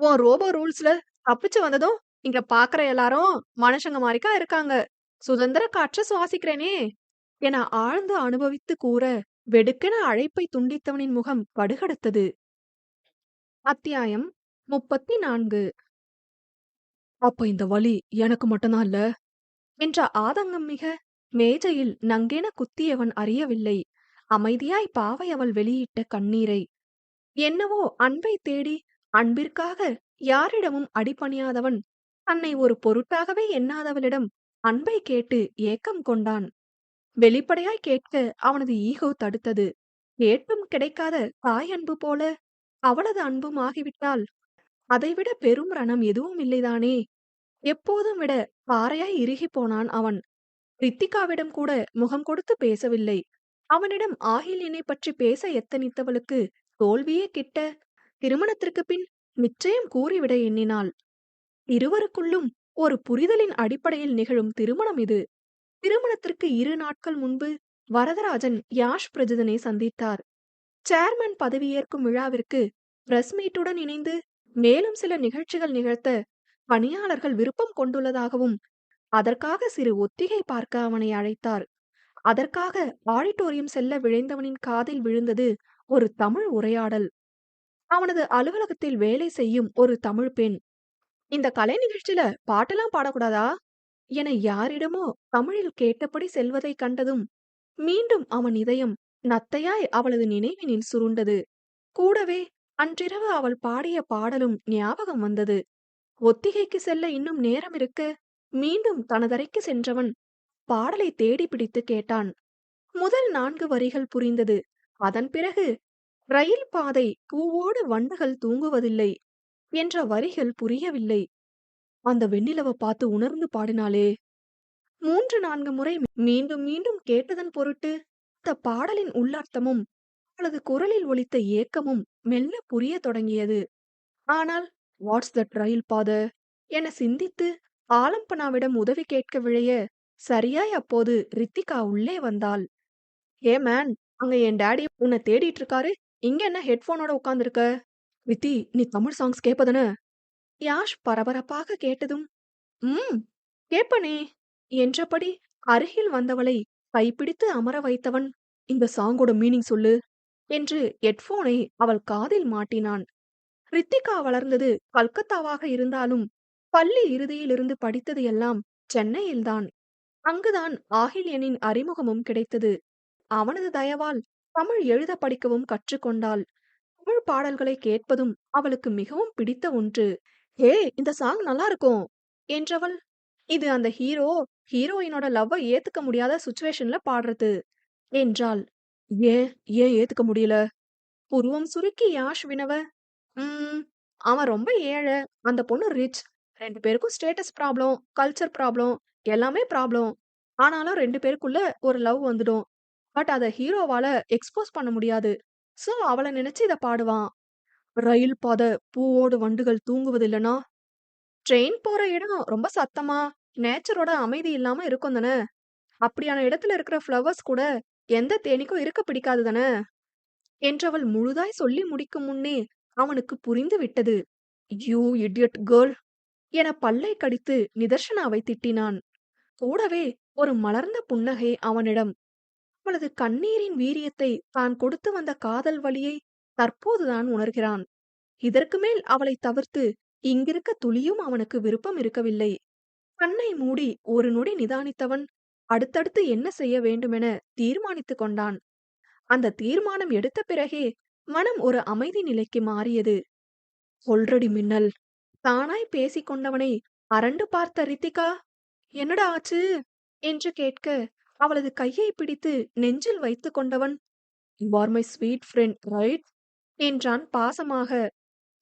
உன் ரோபோ ரூல்ஸ்ல தப்பிச்சு வந்ததும் இங்க பாக்குற எல்லாரும் மனுஷங்க மாதிரிக்கா இருக்காங்க. சுதந்திர காற்ற சுவாசிக்கிறேனே என ஆழ்ந்து அனுபவித்து கூற வெடுக்கென அழைப்பை துண்டித்தவனின் முகம் கடுகடுத்தது. அத்தியாயம் 34. அப்ப இந்த வலி எனக்கு மட்டும்தான் இல்ல என்ற ஆதங்கம் மிக மேஜையில் நங்கென குத்தியவன் அறியவில்லை. அமைதியாய் பாவை அவள் வெளியிட்ட கண்ணீரை. என்னவோ அன்பை தேடி அன்பிற்காக யாரிடமும் அடிபணியாதவன் தன்னை ஒரு பொருட்டாகவே எண்ணாதவளிடம் அன்பை கேட்டு ஏக்கம் கொண்டான். வெளிப்படையாய் கேட்க அவனது ஈகோ தடுத்தது. கேட்டும் கிடைக்காத தாய் அன்பு போல அவளது அன்பும் ஆகிவிட்டால் அதைவிட பெரும் ரணம் எதுவும் இல்லைதானே. எப்போதும் விட பாறையாய் இறுகிப் போனான் அவன். ரித்திகாவிடம் கூட முகம் கொடுத்து பேசவில்லை. அவனிடம் ஆகில்யனை பற்றி பேச எத்தனித்தவளுக்கு தோல்வியே கிட்ட திருமணத்திற்கு பின் நிச்சயம் கூறிவிட எண்ணினாள். இருவருக்குள்ளும் ஒரு புரிதலின் அடிப்படையில் நிகழும் திருமணம் இது. திருமணத்திற்கு 2 நாட்கள் முன்பு வரதராஜன் யாஷ் பிரஜிதனை சந்தித்தார். சேர்மன் பதவியேற்கும் விழாவிற்கு பிரஸ் மீட்டுடன் இணைந்து மேலும் சில நிகழ்ச்சிகள் நிகழ்த்த பணியாளர்கள் விருப்பம் கொண்டுள்ளதாகவும் அதற்காக சிறு ஒத்திகை பார்க்க அவனை அழைத்தார். அதற்காக ஆடிட்டோரியம் செல்ல விழைந்தவனின் காதில் விழுந்தது ஒரு தமிழ் உரையாடல். அவனது அலுவலகத்தில் வேலை செய்யும் ஒரு தமிழ் பெண், இந்த கலை நிகழ்ச்சியில பாட்டெல்லாம் பாடக்கூடாதா என யாரிடமோ தமிழில் கேட்டபடி செல்வதை கண்டதும் மீண்டும் அவன் இதயம் நத்தையாய் அவளது நினைவினில் சுருண்டது. கூடவே அன்றிரவு அவள் பாடிய பாடலும் ஞாபகம் வந்தது. ஒத்திகைக்கு செல்ல இன்னும் நேரம் இருக்க மீண்டும் தனதறைக்கு சென்றவன் பாடலை தேடி பிடித்து கேட்டான். முதல் 4 வரிகள் புரிந்தது. அதன் பிறகு ரயில் பாதை பூவோடு வண்டுகள் தூங்குவதில்லை என்ற வரிகள் புரியவில்லை. அந்த வெண்ணிலவ பார்த்து உணர்ந்து பாடினாளே. 3 4 முறை மீண்டும் மீண்டும் கேட்டதன் பொருட்டு அந்த பாடலின் உள்ளர்த்தமும் அவளது குரலில் ஒலித்த ஏக்கமும் மெல்ல புரியத் தொடங்கியது. ஆனால் வாட்ஸ் தட் ரயில் பாத என சிந்தித்து ஆலம்பனாவிடம் உதவி கேட்க விழைய சரியாய் அப்போது ரித்திகா உள்ளே வந்தாள். ஏ மேன், அங்க என் டாடி உன்னை தேடிட்டு இருக்காரு. இங்க என்ன ஹெட்போனோட உட்கார்ந்திருக்க? ரித்தி, நீ தமிழ் சாங்ஸ் கேப்பதானே? யாஷ் பரபரப்பாக கேட்டதும் ம் கேப்பனே என்றபடி அருகில் வந்தவளை கைப்பிடித்து அமர வைத்தவன், இந்த சாங்கோட மீனிங் சொல்லு என்று ஹெட்போனை அவள் காதில் மாட்டினான். ரித்திகா வளர்ந்தது கல்கத்தாவாக இருந்தாலும் பள்ளி இறுதியிலிருந்து படித்தது எல்லாம் சென்னையில்தான். அங்குதான் ஆகில்யனின் அறிமுகமும் கிடைத்தது. அவனது தயவால் தமிழ் எழுத படிக்கவும் கற்றுக்கொண்டாள். தமிழ் பாடல்களை கேட்பதும் அவளுக்கு மிகவும் பிடித்த ஒன்று. ஹே, இந்த சாங் நல்லா இருக்கும் என்றவள், இது அந்த ஹீரோயினோட லவ்வ ஏத்துக்க முடியாத சுச்சுவேஷன்ல பாடுறது என்றாள். ஏன் ஏன் ஏத்துக்க முடியல? புருவம் சுருக்கி யாஷ் வினவ, ம் அவன் ரொம்ப ஏழை, அந்த பொண்ணு ரிச். 2 பேருக்கும் ஸ்டேட்டஸ் ப்ராப்ளம், கல்ச்சர் ப்ராப்ளம், எல்லாமே ப்ராப்ளம். ஆனாலும் 2 பேருக்குள்ள ஒரு லவ் வந்துடும். பட் அத ஹீரோவால எக்ஸ்போஸ் பண்ண முடியாது. சோ அவள நினைச்சு இத பாடுவான். ரயில் பாதை, பூவோடு வண்டுகள் தூங்குவதில்லனா, ட்ரெயின் போற இடம் ரொம்ப சத்தமா, நேச்சரோட அமைதி இல்லாம இருக்கும் தானே. அப்படியான இடத்துல இருக்கிற ஃப்ளவர்ஸ் கூட எந்த தேனீக்கும் இருக்க பிடிக்காது தானே என்றவள் முழுதாய் சொல்லி முடிக்கும் முன்னே அவனுக்கு புரிந்து விட்டது. யூ இடியட் கேர்ள் என பல்லை கடித்து நிதர்சனாவை திட்டினான். கூடவே ஒரு மலர்ந்த புன்னகை அவனிடம். அவளது கண்ணீரின் வீரியத்தை தான் கொடுத்து வந்த காதல் வலியை தற்போதுதான் உணர்கிறான். இதற்கு மேல் அவளை தவிர்த்து இங்கிருக்க துளியும் அவனுக்கு விருப்பம் இருக்கவில்லை. கண்ணை மூடி ஒரு நொடி நிதானித்தவன் அடுத்தடுத்து என்ன செய்ய வேண்டுமென தீர்மானித்துக் கொண்டான். அந்த தீர்மானம் எடுத்த பிறகே மனம் ஒரு அமைதி நிலைக்கு மாறியது. சொல்றடி மின்னல் தானாய் பேசிக் கொண்டவனை அரண்டு பார்த்த ரித்திகா, என்னடா ஆச்சு என்று கேட்க, அவளது கையை பிடித்து நெஞ்சில் வைத்துக் கொண்டவன், you are my sweet friend right என்றான் பாசமாக.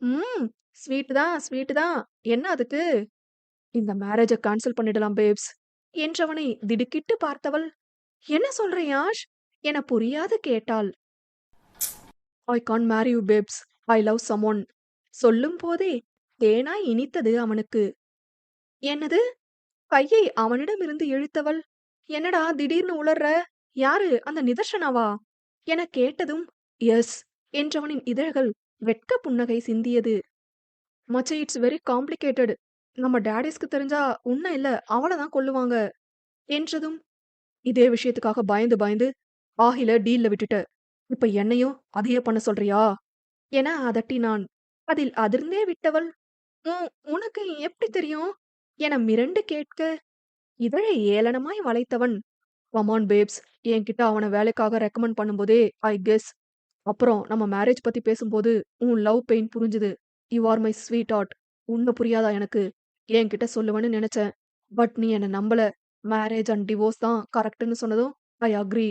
ம் ஸ்வீட் தான். என்ன அதுக்கு? இந்த மேரேஜ கேன்சல் பண்ணிடலாம் பேப்ஸ் என்றவனை திடுக்கிட்டு பார்த்தவள், என்ன சொல்ற யாஷ் என புரியாது கேட்டாள். I can't Mary you babes, I love someone சொல்லும் போதே தேனாய் இனித்தது அவனுக்கு. என்னது? கையை அவனிடமிருந்து இழுத்தவள், என்னடா திடீர்னு உளர்ற? யாரு அந்த நிதர்சனாவா என கேட்டதும் எஸ் என்றவனின் இதழ்கள் வெட்க புன்னகை சிந்தியது. மச்சி இட்ஸ் வெரி காம்ப்ளிகேட்டட். நம்ம டாடிஸ்க்கு தெரிஞ்சா உன்ன இல்ல அவளதான் கொல்லுவாங்க என்றதும், இதே விஷயத்துக்காக பயந்து பயந்து ஆஹில டீல்ல விட்டுட்ட. இப்ப என்னையும் அதையே பண்ண சொல்றியா என அதட்டினான். அதில் அதிர்ந்தே விட்டவள், உனக்கு எப்படி தெரியும் என மிரண்டு கேட்க, இதழை ஏளனமாய் வளைத்தவன், கமான் பேப்ஸ், என்கிட்ட அவன வேலைக்காக ரெக்கமெண்ட் பண்ணும்போதே ஐ கெஸ். அப்புறம் நம்ம மேரேஜ் பத்தி பேசும்போது உன் லவ் பெயின் புரிஞ்சுது. You are my sweetheart. உண்மை புரியாதா எனக்கு? என்கிட்ட சொல்லுவேன்னு நினைச்சேன். பட் நீ என்ன நம்பல. மேரேஜ் அண்ட் டிவோர்ஸ் தான் கரெக்ட்னு சொன்னதும் ஐ அக்ரி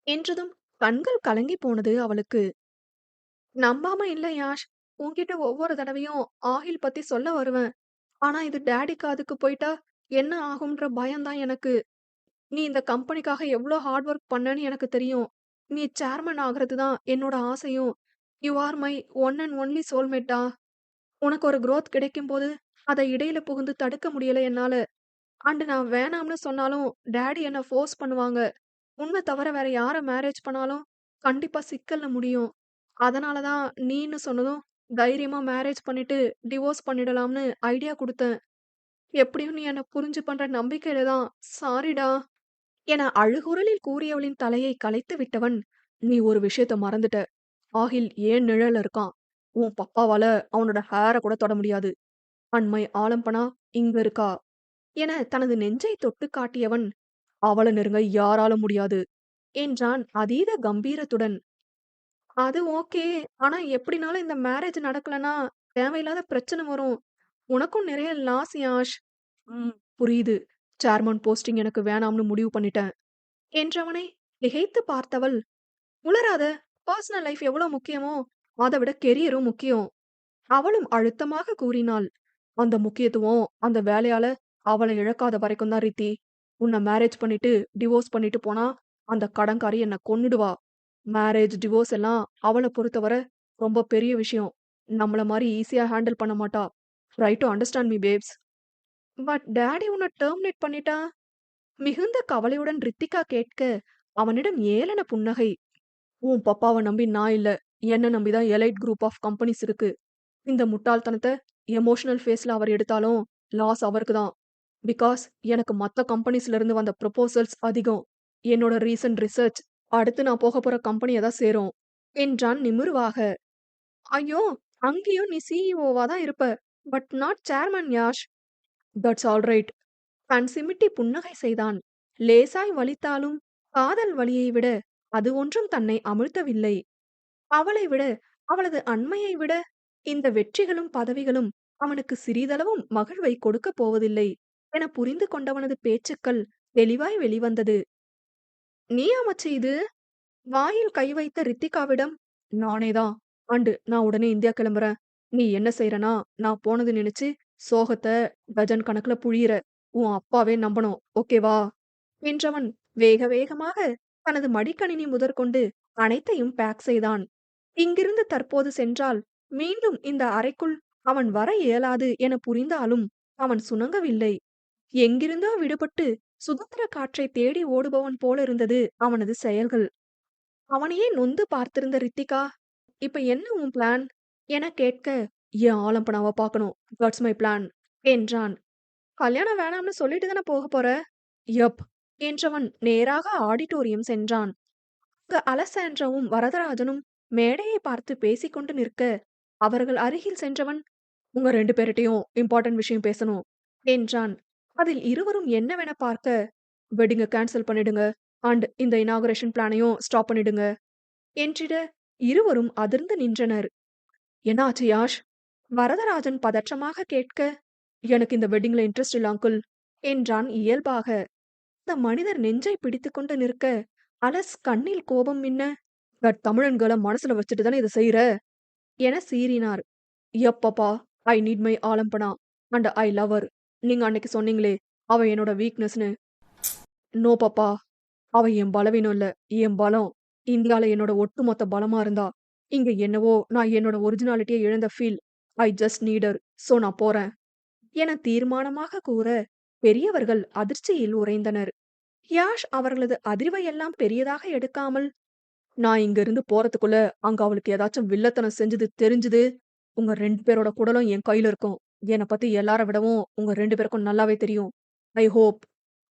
என்றதும் கண்கள் கலங்கி போனது அவளுக்கு. நம்பாம இல்ல யாஷ். உன்கிட்ட ஒவ்வொரு தடவையும் ஆஹில் பத்தி சொல்ல வருவேன். ஆனா இது டாடி காதுக்கு போயிட்டா என்ன ஆகும்ன்ற பயம்தான் எனக்கு. நீ இந்த கம்பெனிக்காக எவ்ளோ ஹார்ட் ஒர்க் பண்ணன்னு எனக்கு தெரியும். நீ சேர்மன் ஆகுறது தான் என்னோட ஆசையும். You are my one and only சோல்மேட்டா. உனக்கு ஒரு குரோத் கிடைக்கும்போது, அத இடையில புகுந்து தடுக்க முடியல என்னால. அண்ட் நான் வேணாம்னு சொன்னாலும், டாடி என்ன ஃபோர்ஸ் பண்ணுவாங்க. உன்ன தவிர வேற யார மேரேஜ் பண்ணாலும், கண்டிப்பா சிக்கல்ல முடியும். அதனால தான் நீன்னு சொன்னதும், தைரியமா மேரேஜ் பண்ணிட்டு, டிவோர்ஸ் பண்ணிடலாம்னு ஐடியா குடுத்தேன். எப்படியும் நீ என்ன புரிஞ்சு பண்ற நம்பிக்கையில தான். சாரிடா என அழுகுரலில் கூறியவளின் தலையை கலைத்து விட்டவன், நீ ஒரு விஷயத்த மறந்துட்ட. ஆகில் ஏன் நிழல்ல இருக்கான். உன் பப்பாவால அவனோட ஹேர கூட தொட முடியாது. அண்மை ஆலம்பனா இங்க இருக்கா என தனது நெஞ்சை தொட்டு காட்டியவன், அவள நெருங்க யாரால முடியாது என்றான் அதீத கம்பீரத்துடன். அது ஓகே. ஆனா எப்படினாலும் இந்த மேரேஜ் நடக்கலனா தேவையில்லாத பிரச்சனை வரும். உனக்கும் நிறைய லாஸ் யாஷ். புரியுது. சேர்மன் போஸ்டிங் எனக்கு வேணாம்னு முடிவு பண்ணிட்டேன் என்றவனை திகைத்து பார்த்தவள், உளறாத. பர்சனல் லைஃப் எவ்வளவு முக்கியமோ அதை விட கெரியரும் முக்கியம். அவளும் அழுத்தமாக கூறினாள். அந்த முக்கியத்துவம் அந்த வேலையால அவளை இழக்காத வரைக்கும் தான் ரீத்தி. உன்னை மேரேஜ் பண்ணிட்டு டிவோர்ஸ் பண்ணிட்டு போனா அந்த கடன்காரி என்ன கொன்னுடுவா. மேரேஜ் டிவோர்ஸ் எல்லாம் அவளை பொறுத்தவரை ரொம்ப பெரிய விஷயம். நம்மள மாதிரி ஈஸியா ஹேண்டில் பண்ண மாட்டா. Try to understand me babes. But daddy உன்னை டெர்மினேட் பண்ணிட்டா மிகுந்த கவலையுடன் ரித்திகா கேட்க, அவனிடம் ஏளன புன்னகை. உன் பப்பாவை நம்பி நான் இல்ல. என்ன நம்பிதான் எலைட் குரூப் ஆஃப் கம்பெனிஸ் இருக்கு. இந்த முட்டாள்தனத்த எமோஷனல் ஃபேஸ்ல அவர் எடுத்தாலும் லாஸ் அவருக்கு தான். பிகாஸ் எனக்கு மத்த கம்பெனிஸ்ல இருந்து வந்த ப்ரொபோசல்ஸ் அதிகம். என்னோட ரீசன்ட் ரிசர்ச் அடுத்து நான் போகப் போற கம்பெனிய தான் சேரும் என்றான் நிமிர்வாக. ஐயோ! அங்கேயும் நீ சிஇஓவா தான் இருப்ப. But not chairman Yash. That's alright. கண் சிமிட்டி புன்னகை செய்தான். லேசாய் வலித்தாலும் காதல் வலியை விட அது ஒன்றும் தன்னை அமிழ்த்தவில்லை. அவளை விட, அவளது அண்மையை விட இந்த வெற்றிகளும் பதவிகளும் அவனுக்கு சிறிதளவும் மகிழ்வை கொடுக்கப் போவதில்லை என புரிந்து கொண்டவனது பேச்சுக்கள் தெளிவாய் வெளிவந்தது. நீயா மச்சி இது? வாயில் கை வைத்த ரித்திகாவிடம், நானேதான். அண்டு நான் உடனே இந்தியா கிளம்புறேன். நீ என்ன செய்றனா நான் போனது நினைச்சு சோகத்த டஜன் கணக்குல புழியிற. உன் அப்பாவே நம்பணும் ஓகேவா என்றவன் வேக வேகமாக தனது மடிக்கணினி முதற்கொண்டு அனைத்தையும் பேக் செய்தான். இங்கிருந்து தற்போது சென்றால் மீண்டும் இந்த அறைக்குள் அவன் வர இயலாது என புரிந்தாலும் அவன் சுணங்கவில்லை. எங்கிருந்தோ விடுபட்டு சுதந்திர காற்றை தேடி ஓடுபவன் போலிருந்தது அவனது செயல்கள். அவனையே நொந்து பார்த்திருந்த ரித்திகா, "இப்ப என்ன உன் பிளான்?" என கேட்க, "என் ஆலம்பனாவ பார்க்கணும். தட்ஸ் மை பிளான்" என்றான். "கல்யாணம் வேணாம்னு சொல்லிட்டு தானே போகப் போற?" "யப்" என்றவன் நேராக ஆடிட்டோரியம் சென்றான். அங்கு அலெசாண்ட்ராவும் வரதராஜனும் மேடையை பார்த்து பேசிக்கொண்டு நிற்க, அவர்கள் அருகில் சென்றவன், "உங்க 2 பேர்கிட்டயும் இம்பார்ட்டன்ட் விஷயம் பேசணும்" என்றான். அதில் இருவரும் என்னவென பார்க்க, "வெட்டிங்க கேன்சல் பண்ணிடுங்க அண்ட் இந்த இனாகுரேஷன் பிளானையும் ஸ்டாப் பண்ணிடுங்க" என்றிட, இருவரும் அதிர்ந்து நின்றனர். "என்ன ஆச்சு யாஷ்?" வரதராஜன் பதற்றமாக கேட்க, "எனக்கு இந்த வெட்டிங்ல இன்ட்ரெஸ்ட் இல்ல அங்கிள்" என்றான் இயல்பாக. அந்த மனிதர் நெஞ்சை பிடித்துக்கொண்டு நிற்க, அலஸ் கண்ணில் கோபம் மின்ன, "தட் தமிழன் கேர்ள மனசுல வச்சுட்டு தானே இதை செய்யற" என சீறினார். "எப்பப்பா, ஐ நீட் மை ஆலம்பனா அண்ட் ஐ லவ் ஹர். நீங்க அன்னைக்கு சொன்னீங்களே அவ என்னோட வீக்னஸ்னு. நோ பாப்பா, அவ என் பலவீனம் இல்ல, என் பலம். இந்தியால என்னோட ஒட்டுமொத்த பலமா இருந்தா இங்க என்னவோ நான் என்னோட ஒரிஜினாலிட்டியை இழந்த feel. I just need her. So நான் போறேன்" என தீர்மானமாக கூற, பெரியவர்கள் அதிர்ச்சியில் உறைந்தனர். யாஷ் அவர்களது அதிர்வையெல்லாம் பெரியதாக எடுக்காமல், "நான் இங்க இருந்து போறதுக்குள்ள அங்க அவளுக்கு ஏதாச்சும் வில்லத்தனம் செஞ்சது தெரிஞ்சுது, உங்க 2 பேரோட குடலும் என் கையில இருக்கும். என்னை பத்தி எல்லார விடவும் உங்க 2 பேருக்கும் நல்லாவே தெரியும். ஐ ஹோப்"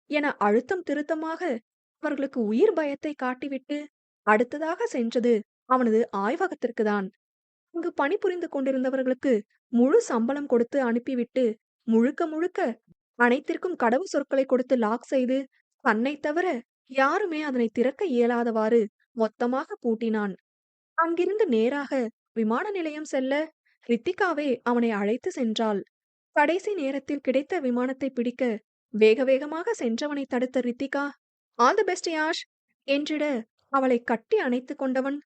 என அழுத்தம் திருத்தமாக அவர்களுக்கு உயிர் பயத்தை காட்டிவிட்டு அடுத்ததாக சென்றது அவனது ஆய்வகத்திற்கு தான். அங்கு பணிபுரிந்து கொண்டிருந்தவர்களுக்கு முழு சம்பளம் கொடுத்து அனுப்பிவிட்டு, முழுக்க முழுக்க அனைத்திற்கும் கடவு சொற்களை கொடுத்து லாக் செய்து, தன்னைத் தவிர யாருமே அதனை திறக்க இயலாதவாறு மொத்தமாக பூட்டினான். அங்கிருந்து நேராக விமான நிலையம் செல்ல, ரித்திகாவே அவனை அழைத்து சென்றாள். கடைசி நேரத்தில் கிடைத்த விமானத்தை பிடிக்க வேக வேகமாக சென்றவனை தடுத்த Rithika, "all the best Yash" என்றிட, அவளை கட்டி அணைத்துக் கொண்டவன்,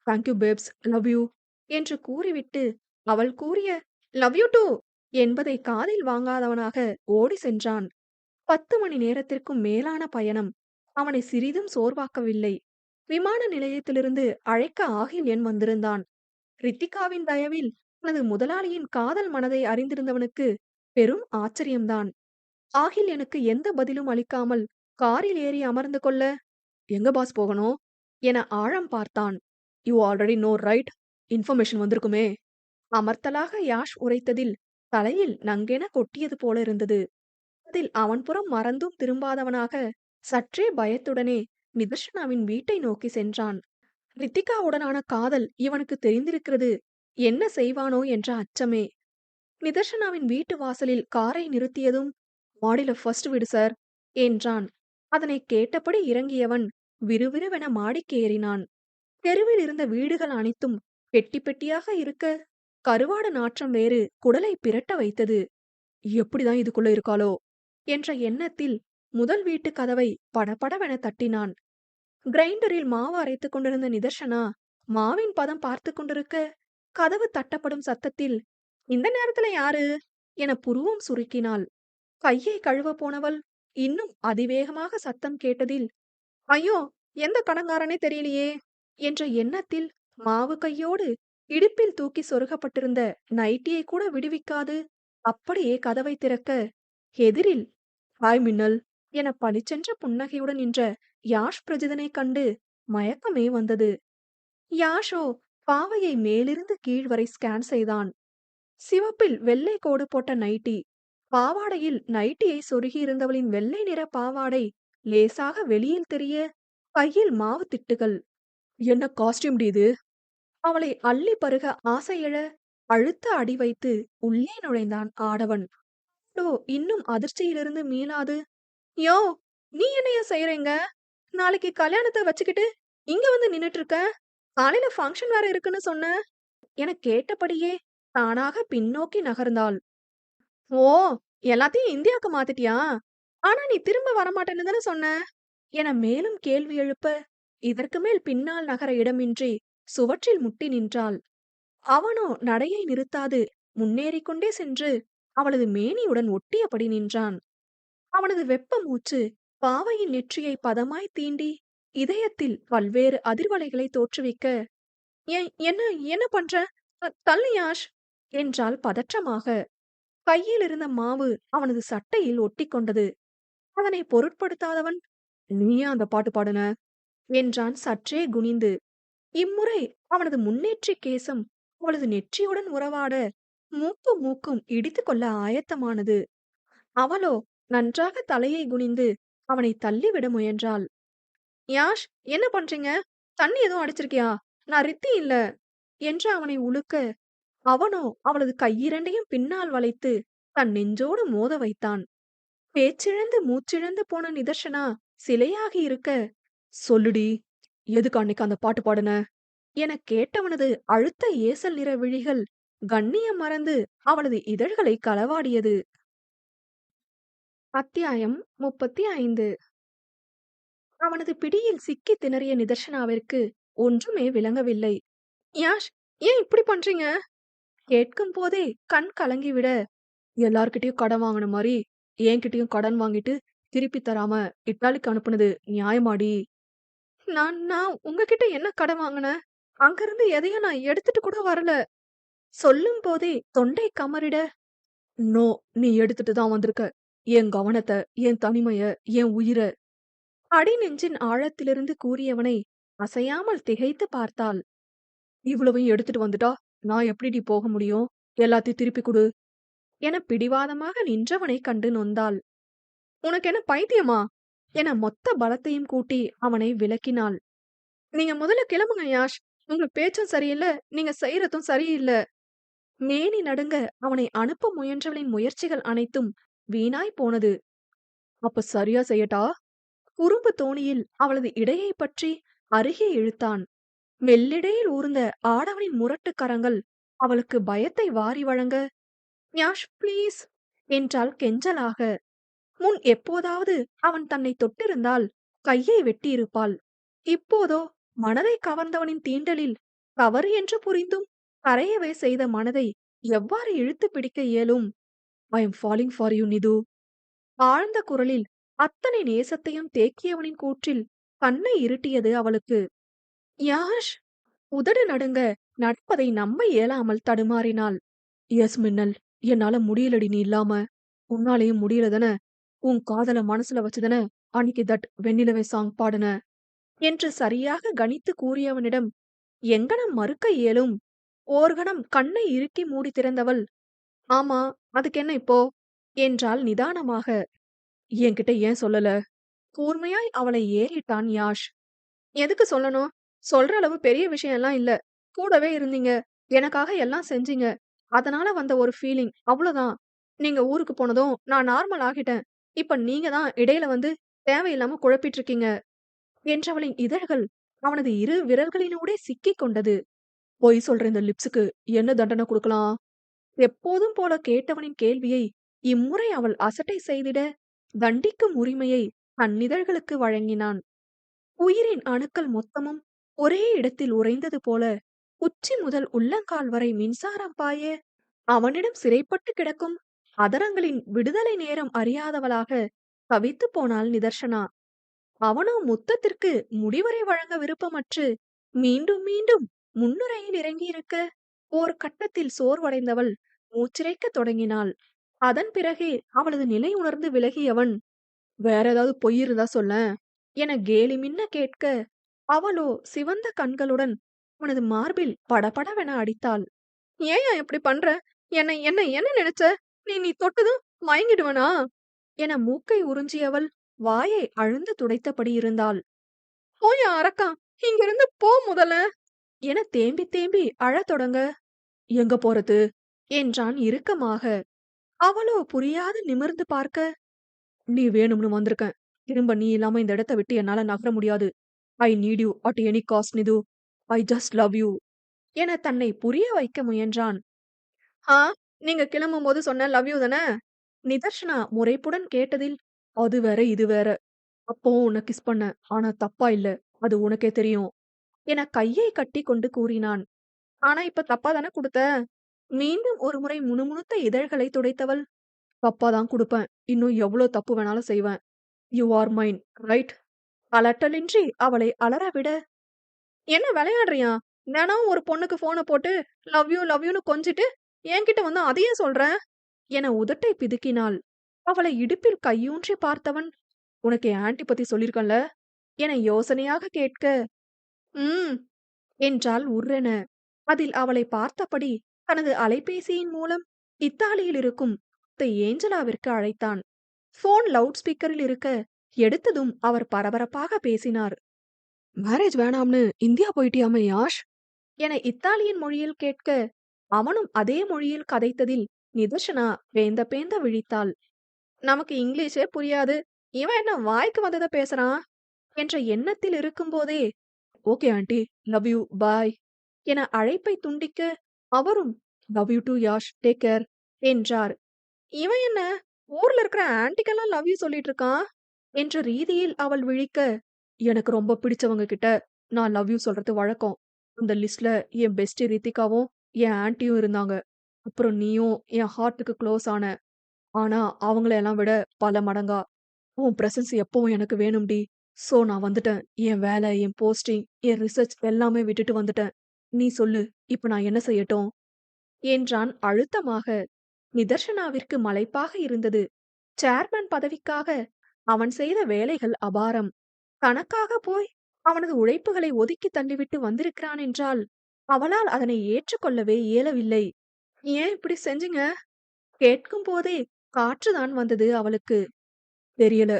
"thank you babes, love you" என்று கூறிவிட்டு, அவள் கூறிய "லவ் யூ டூ" என்பதை காதில் வாங்காதவனாக ஓடி சென்றான். 10 மணி நேரத்திற்கும் மேலான பயணம் அவனை சிறிதும் சோர்வாக்கவில்லை. விமான நிலையத்திலிருந்து அழைக்க ஆகில்யன் வந்திருந்தான். ரித்திகாவின் தயவில் தனது முதலாளியின் காதல் மனதை அறிந்திருந்தவனுக்கு பெரும் ஆச்சரியம்தான். ஆகில்யனுக்கு எந்த பதிலும் அளிக்காமல் காரில் ஏறி அமர்ந்து கொள்ள, "எங்க பாஸ் போகணும்?" என ஆழம் பார்த்தான். "You already know right? Information வந்திருக்குமே" அமர்த்தலாக யாஷ் உரைத்ததில் தலையில் நங்கென கொட்டியது போல இருந்தது. அதில் அவன் புறம் மறந்தும் திரும்பாதவனாக சற்றே பயத்துடனே நிதர்ஷனாவின் வீட்டை நோக்கி சென்றான். ரித்திகாவுடனான காதல் இவனுக்கு தெரிந்திருக்கிறது, என்ன செய்வானோ என்ற அச்சமே. நிதர்ஷனாவின் வீட்டு வாசலில் காரை நிறுத்தியதும், "மாடியில ஃபர்ஸ்ட் வீடு சார்" என்றான். அதனை கேட்டபடி இறங்கியவன் விறுவிறுவென மாடிக்கு ஏறினான். தெருவில் இருந்த வீடுகள் அனைத்தும் பெட்டி பெட்டியாக இருக்க, கருவாடு நாற்றம் வேறு குடலை பிரட்ட வைத்தது. எப்படிதான் இதுக்குள்ள இருக்காளோ என்ற எண்ணத்தில் முதல் வீட்டு கதவை படபடவென தட்டினான். கிரைண்டரில் மாவு அரைத்துக் கொண்டிருந்த நிதர்ஷனா மாவின் பதம் பார்த்து கொண்டிருக்க, கதவு தட்டப்படும் சத்தத்தில், "இந்த நேரத்துல யாரு?" என புருவம் சுருக்கினாள். கையை கழுவ போனவள் இன்னும் அதிவேகமாக சத்தம் கேட்டதில், "ஐயோ, எந்த கடங்காரனே தெரியலையே" என்ற எண்ணத்தில் மாவு கையோடு இடுப்பில் தூக்கி சொருகப்பட்டிருந்த நைட்டியை கூட விடுவிக்காது அப்படியே கதவை திறக்க, எதிரில், "ஹாய் மின்னல்" என பளிச்சென்ற புன்னகையுடன் நின்ற யாஷ் பிரஜிதனைக் கண்டு மயக்கமே வந்தது. யாஷோ பாவையை மேலிருந்து கீழ் வரை ஸ்கேன் செய்தான். சிவப்பில் வெள்ளை கோடு போட்ட நைட்டி, பாவாடையில் நைட்டியை சொருகியிருந்தவளின் வெள்ளை நிற பாவாடை லேசாக வெளியில் தெரிய, கையில் மாவு திட்டுகள். "என்ன காஸ்டியூம் டி இது?" அவளை அள்ளி பருக ஆசையெழ அழுத்த அடி வைத்து உள்ளே நுழைந்தான் ஆடவன். இன்னும் அதிர்ச்சியிலிருந்து மீளாது, "யோ, நீ என்னையா செய்யறீங்க? நாளைக்கு கல்யாணத்தை வச்சுக்கிட்டு இங்க வந்து நின்னுட்டு இருக்க? காலையில ஃபங்க்ஷன் வேற இருக்குன்னு சொன்ன" என கேட்டபடியே தானாக பின்னோக்கி நகர்ந்தாள். "ஓ, எல்லாத்தையும் இந்தியாவுக்கு மாத்திட்டியா? ஆனா நீ திரும்ப வரமாட்டேன்னு தானே சொன்ன" என மேலும் கேள்வி எழுப்ப, இதற்கு மேல் பின்னால் நகர இடமின்றி சுவற்றில் முட்டி நின்றாள். அவனோ நடையை நிறுத்தாது முன்னேறிக் கொண்டே சென்று அவளது மேனியுடன் ஒட்டியபடி நின்றான். அவனது வெப்ப மூச்சு பாவையின் நெற்றியை பதமாய் தீண்டி இதயத்தில் பல்வேறு அதிர்வலைகளை தோற்றுவிக்க, என்ன என்ன பண்ற? தள்ளு யாஷ்!" என்றாள் பதற்றமாக. கையில் இருந்த மாவு அவனது சட்டையில் ஒட்டிக்கொண்டது. அதனை பொருட்படுத்தாதவன், "நீ ஏன் அந்த பாட்டு பாடுன?" என்றான் சற்றே குனிந்து. இம்முறை அவனது முன்னேற்றி கேசம் அவளது நெற்றியுடன் உறவாட மூக்கும் இடித்துக் கொள்ள ஆயத்தமானது. அவளோ நன்றாக தலையை குனிந்து அவனை தள்ளிவிட முயன்றாள். "யாஷ், என்ன பண்றீங்க? தண்ணி எதுவும் அடிச்சிருக்கியா? நான் ரித்தி இல்ல" என்று அவனை உலுக்க, அவனோ அவளது கையிரண்டையும் பின்னால் வளைத்து தன் நெஞ்சோடு மோத வைத்தான். பேச்சிழந்து மூச்சிழந்து போன நிதர்சனா சிலையாகி இருக்க, "சொல்லுடி, எதுக்கு அன்னைக்கு அந்த பாட்டு பாடுன?" எனக் கேட்டவனது அழுத்த ஏசல் நிற விழிகள் கண்ணியம் மறந்து அவளது இதழ்களை களவாடியது. அத்தியாயம் 35. அவனது பிடியில் சிக்கித் திணறிய நிதர்சனாவிற்கு ஒன்றுமே விளங்கவில்லை. "யாஷ், ஏன் இப்படி பண்றீங்க?" கேட்கும் போதே கண் கலங்கிவிட, "எல்லார்கிட்டயும் கடன் வாங்குன மாரி என்கிட்டயும் கடன் வாங்கிட்டு திருப்பி தராம இட்டாலிக்கு அனுப்புனது நியாயமாடி?" நான் நான் உங்ககிட்ட என்ன கடன் வாங்குனேன்? அங்கிருந்து எதையும் நான் எடுத்துட்டு கூட வரல." சொல்லும் போதே தொண்டை கமறிட, "நோ, நீ எடுத்துட்டு தான் வந்திருக்க. என் கவனத்த, என் தனிமைய, என் உயிர." அடிநெஞ்சின் ஆழத்திலிருந்து கூறியவனை அசையாமல் திகைத்து பார்த்தாள். "இவ்வளவையும் எடுத்துட்டு வந்துட்டா நான் எப்படிடி போக முடியும்? எல்லாத்தையும் திருப்பி குடு." என பிடிவாதமாக நின்றவனை கண்டு நொந்தாள். "உனக்கு என்ன பைத்தியமா?" என மொத்த பலத்தையும் கூட்டி அவனை விலக்கினாள். "நீங்க முதல்ல கிளம்புங்க யாஷ். உங்க பேச்சும் சரியில்ல, நீங்க செய்யறதும் சரியில்ல." மேனி நடுங்க அவனை அனுப்ப முயன்றவளின் முயற்சிகள் அனைத்தும் வீணாய் போனது. "அப்ப சரியா செய்யட்டா?" குறும்பு தோணியில் அவளது இடையை பற்றி அருகே இழுத்தான். மெல்லிடையில் ஊர்ந்த ஆடவனின் முரட்டு கரங்கள் அவளுக்கு பயத்தை வாரி வழங்க, "யாஷ், ப்ளீஸ்" என்றாள் கெஞ்சலாக. முன் எப்போதாவது அவன் தன்னை தொட்டிருந்தால் கையை வெட்டியிருப்பாள். இப்போதோ மனதை கவர்ந்தவனின் தீண்டலில் தவறு என்று புரிந்தும் கரையவே செய்த மனதை எவ்வாறு இழுத்து பிடிக்க இயலும்? "I am falling for you Nithu." ஆழ்ந்த குரலில் அத்தனை நேசத்தையும் தேக்கியவனின் கூற்றில் கண்ணை இருட்டியது அவளுக்கு. "யாஷ்!" உதடு நடுங்க நடப்பதை நம்ப இயலாமல் தடுமாறினாள். "எஸ் மின்னல், என்னால முடியலடி நீ இல்லாம." "உன்னாலயும் முடியல தான? உன் காதல மனசுல வச்சுதான அன்னைக்கு தட் வெண்ணிலவே சாங் பாடுன." என்று சரியாக கணித்து கூறியவனிடம் எங்கனம் மறுக்க இயலும்? ஓர்கணம் கண்ணை இறுக்கி மூடி திறந்தவள், "ஆமா, அதுக்கென்ன இப்போ?" என்றாள் நிதானமாக. "என்கிட்ட ஏன் சொல்லல?" கூர்மையாய் அவளை ஏறிட்டான் யாஷ். "எதுக்கு சொல்லணும்? சொல்ற அளவு பெரிய விஷயம்லாம் இல்ல. கூடவே இருந்தீங்க. எனக்காக எல்லாம் செஞ்சீங்க. அதனால வந்த ஒரு ஃபீலிங், அவ்வளோதான். நீங்க ஊருக்கு போனதும் நான் நார்மல் ஆகிட்டேன். இப்ப நீங்க தான் இடையில வந்து தேவையில்லாம குழப்பிட்டு இருக்கீங்க." என்றவளின் இதழ்கள் அவனது இரு விரல்களினூடே சிக்கிக் கொண்டது. "பொய் சொல்ற இந்த லிப்ஸுக்கு என்ன தண்டனை குடுக்கலாம்?" எப்போதும் போல கேட்டவனின் கேள்வியை இம்முறை அவள் அசட்டை செய்திட, தண்டிக்கும் உரிமையை தன்னிதழ்களுக்கு வழங்கினான். உயிரின் அணுக்கள் மொத்தமும் ஒரே இடத்தில் உறைந்தது போல உச்சி முதல் உள்ளங்கால் வரை மின்சாரம் பாய, அவனிடம் சிறைப்பட்டு கிடக்கும் அதரங்களின் விடுதலை நேரம் அறியாதவளாக தவித்துப் போனாள் நிதர்சனா. அவனோ முத்தத்திற்கு முடிவரை வழங்க விருப்பமற்று மீண்டும் மீண்டும் முன்னுரையில் இறங்கியிருக்க, ஓர் கட்டத்தில் சோர்வடைந்தவள் மூச்சிரைக்கத் தொடங்கினாள். அதன் பிறகே அவளது நிலை உணர்ந்து விலகியவன், "வேற ஏதாவது பொய் இருந்தா சொல்லேன்" என கேலி மின்ன கேட்க, அவளோ சிவந்த கண்களுடன் அவனது மார்பில் படபடவென அடித்தாள். "ஏன்யா இப்படி பண்ற? என்னை என்னை என்ன நினைச்ச? நீ நீ தொட்டதும் மயங்கிடுவனா?" என மூக்கை உறிஞ்சியவள் வாயை அழுந்து துடைத்தபடி இருந்தாள். "போயா அரக்கா, இங்கிருந்து போ முதல்ல" என தேம்பி தேம்பி அழத் தொடங்க, "எங்க போறது?" என்றான் இறுக்கமாக. அவளோ புரியாது நிமிர்ந்து பார்க்க, "நீ வேணும்னு வந்திருக்கேன். திரும்ப நீ இல்லாம இந்த இடத்த விட்டு என்னால நகர முடியாது. I need you at any cost Nithu. I just love you" என தன்னை புரிய வைக்க முயன்றான். "ஆ, நீங்க கிளம்பும்போது சொன்ன லவ் யூ தானே?" நிதர்ஷனா முறைப்புடன் கேட்டதில், "அது வேற இது வேற. அப்பவும் உன்னை கிஸ் பண்ணேன். ஆனா தப்பா இல்ல. அது உனக்கே தெரியும்" என கையை கட்டி கொண்டு கூறினான். "ஆனா இப்ப தப்பா தானே குடுத்த?" மீண்டும் ஒருமுறை முணுமுணுத்த இதழ்களை துடைத்தவள், "தப்பா தான் குடுப்பேன். இன்னும் எவ்ளோ தப்பு வேணாலும் செய்வேன். You are mine, right?" அலட்டலின்றி அவளை அலறவிட, "என்ன விளையாடுறியா? தினம் ஒரு பொண்ணுக்கு ஃபோன போட்டு லவ் யூன்னு கொஞ்சிட்டு, என்கிட்ட வந்து அதையே சொல்ற?" என உதட்டை பிதுக்கினாள். அவளை இடுப்பில் கையூன்றி பார்த்தவன், "உனக்கு என் ஆன்ட்டி பத்தி சொல்லியிருக்கேன்ல?" என யோசனையாக கேட்க, "ம்" என்றாள் உர்ரென. அதில் அவளை பார்த்தபடி தனது அலைபேசியின் மூலம் இத்தாலியில் இருக்கும் அத்தை ஏஞ்சலாவிற்கு அழைத்தான். போன் லவுட் ஸ்பீக்கரில் இருக்க, எடுத்ததும் அவர் பரபரப்பாக பேசினார். "மேரேஜ் வேணாம்னு இந்தியா போயிட்டியாமே யாஷ்?" என இத்தாலியன் மொழியில் கேட்க, அவனும் அதே மொழியில் கதைத்ததில் நிதர்சனா பேந்த பேந்த விழித்தாள். "நமக்கு இங்கிலீஷே புரியாது, இவன் என்ன வாய்க்கு வந்தத பேசுறான்?" என்ற எண்ணத்தில் இருக்கும்போதே, "okay aunty, love you, bye" என அழைப்பை துண்டிக்க, அவரும் "love you too Yash, take care" என்றார். "இவன் என்ன ஊர்ல இருக்கிற ஆன்ட்டிக்கெல்லாம் லவ் யூ சொல்லிட்டு இருக்கான்?" என்ற ரீதியில் அவள் விழிக்க, "எனக்கு ரொம்ப பிடிச்சவங்க கிட்ட நான் லவ் யூ சொல்றது வழக்கம். அந்த லிஸ்ட்ல என் பெஸ்டி ரித்திகாவும் என் ஆன்ட்டியும் இருந்தாங்க. அப்புறம் நீயும் என் ஹார்ட்டுக்கு க்ளோஸ் ஆன. ஆனா அவங்கள எல்லாம் விட பல மடங்கா உன் பிரசன்ஸ் எப்பவும் எனக்கு வேணும்டி. சோ நான் வந்துட்டேன். என் வேலை, என் போஸ்டிங், என் ரிசர்ச் எல்லாமே விட்டுட்டு வந்துட்டேன். நீ சொல்லு, இப்ப நான் என்ன செய்யட்டும்?" என்றான் அழுத்தமாக. நிதர்சனாவிற்கு மலைப்பாக இருந்தது. சேர்மன் பதவிக்காக அவன் செய்த வேலைகள் அபாரம். தனக்காக போய் அவனது உழைப்புகளை ஒதுக்கி தள்ளிவிட்டு வந்திருக்கிறான் என்றால், அவளால் அதனை ஏற்றுக்கொள்ளவே இயலவில்லை. "ஏன் இப்படி செஞ்சீங்க?" கேட்கும் போதே காற்றுதான் வந்தது அவளுக்கு. "தெரியல.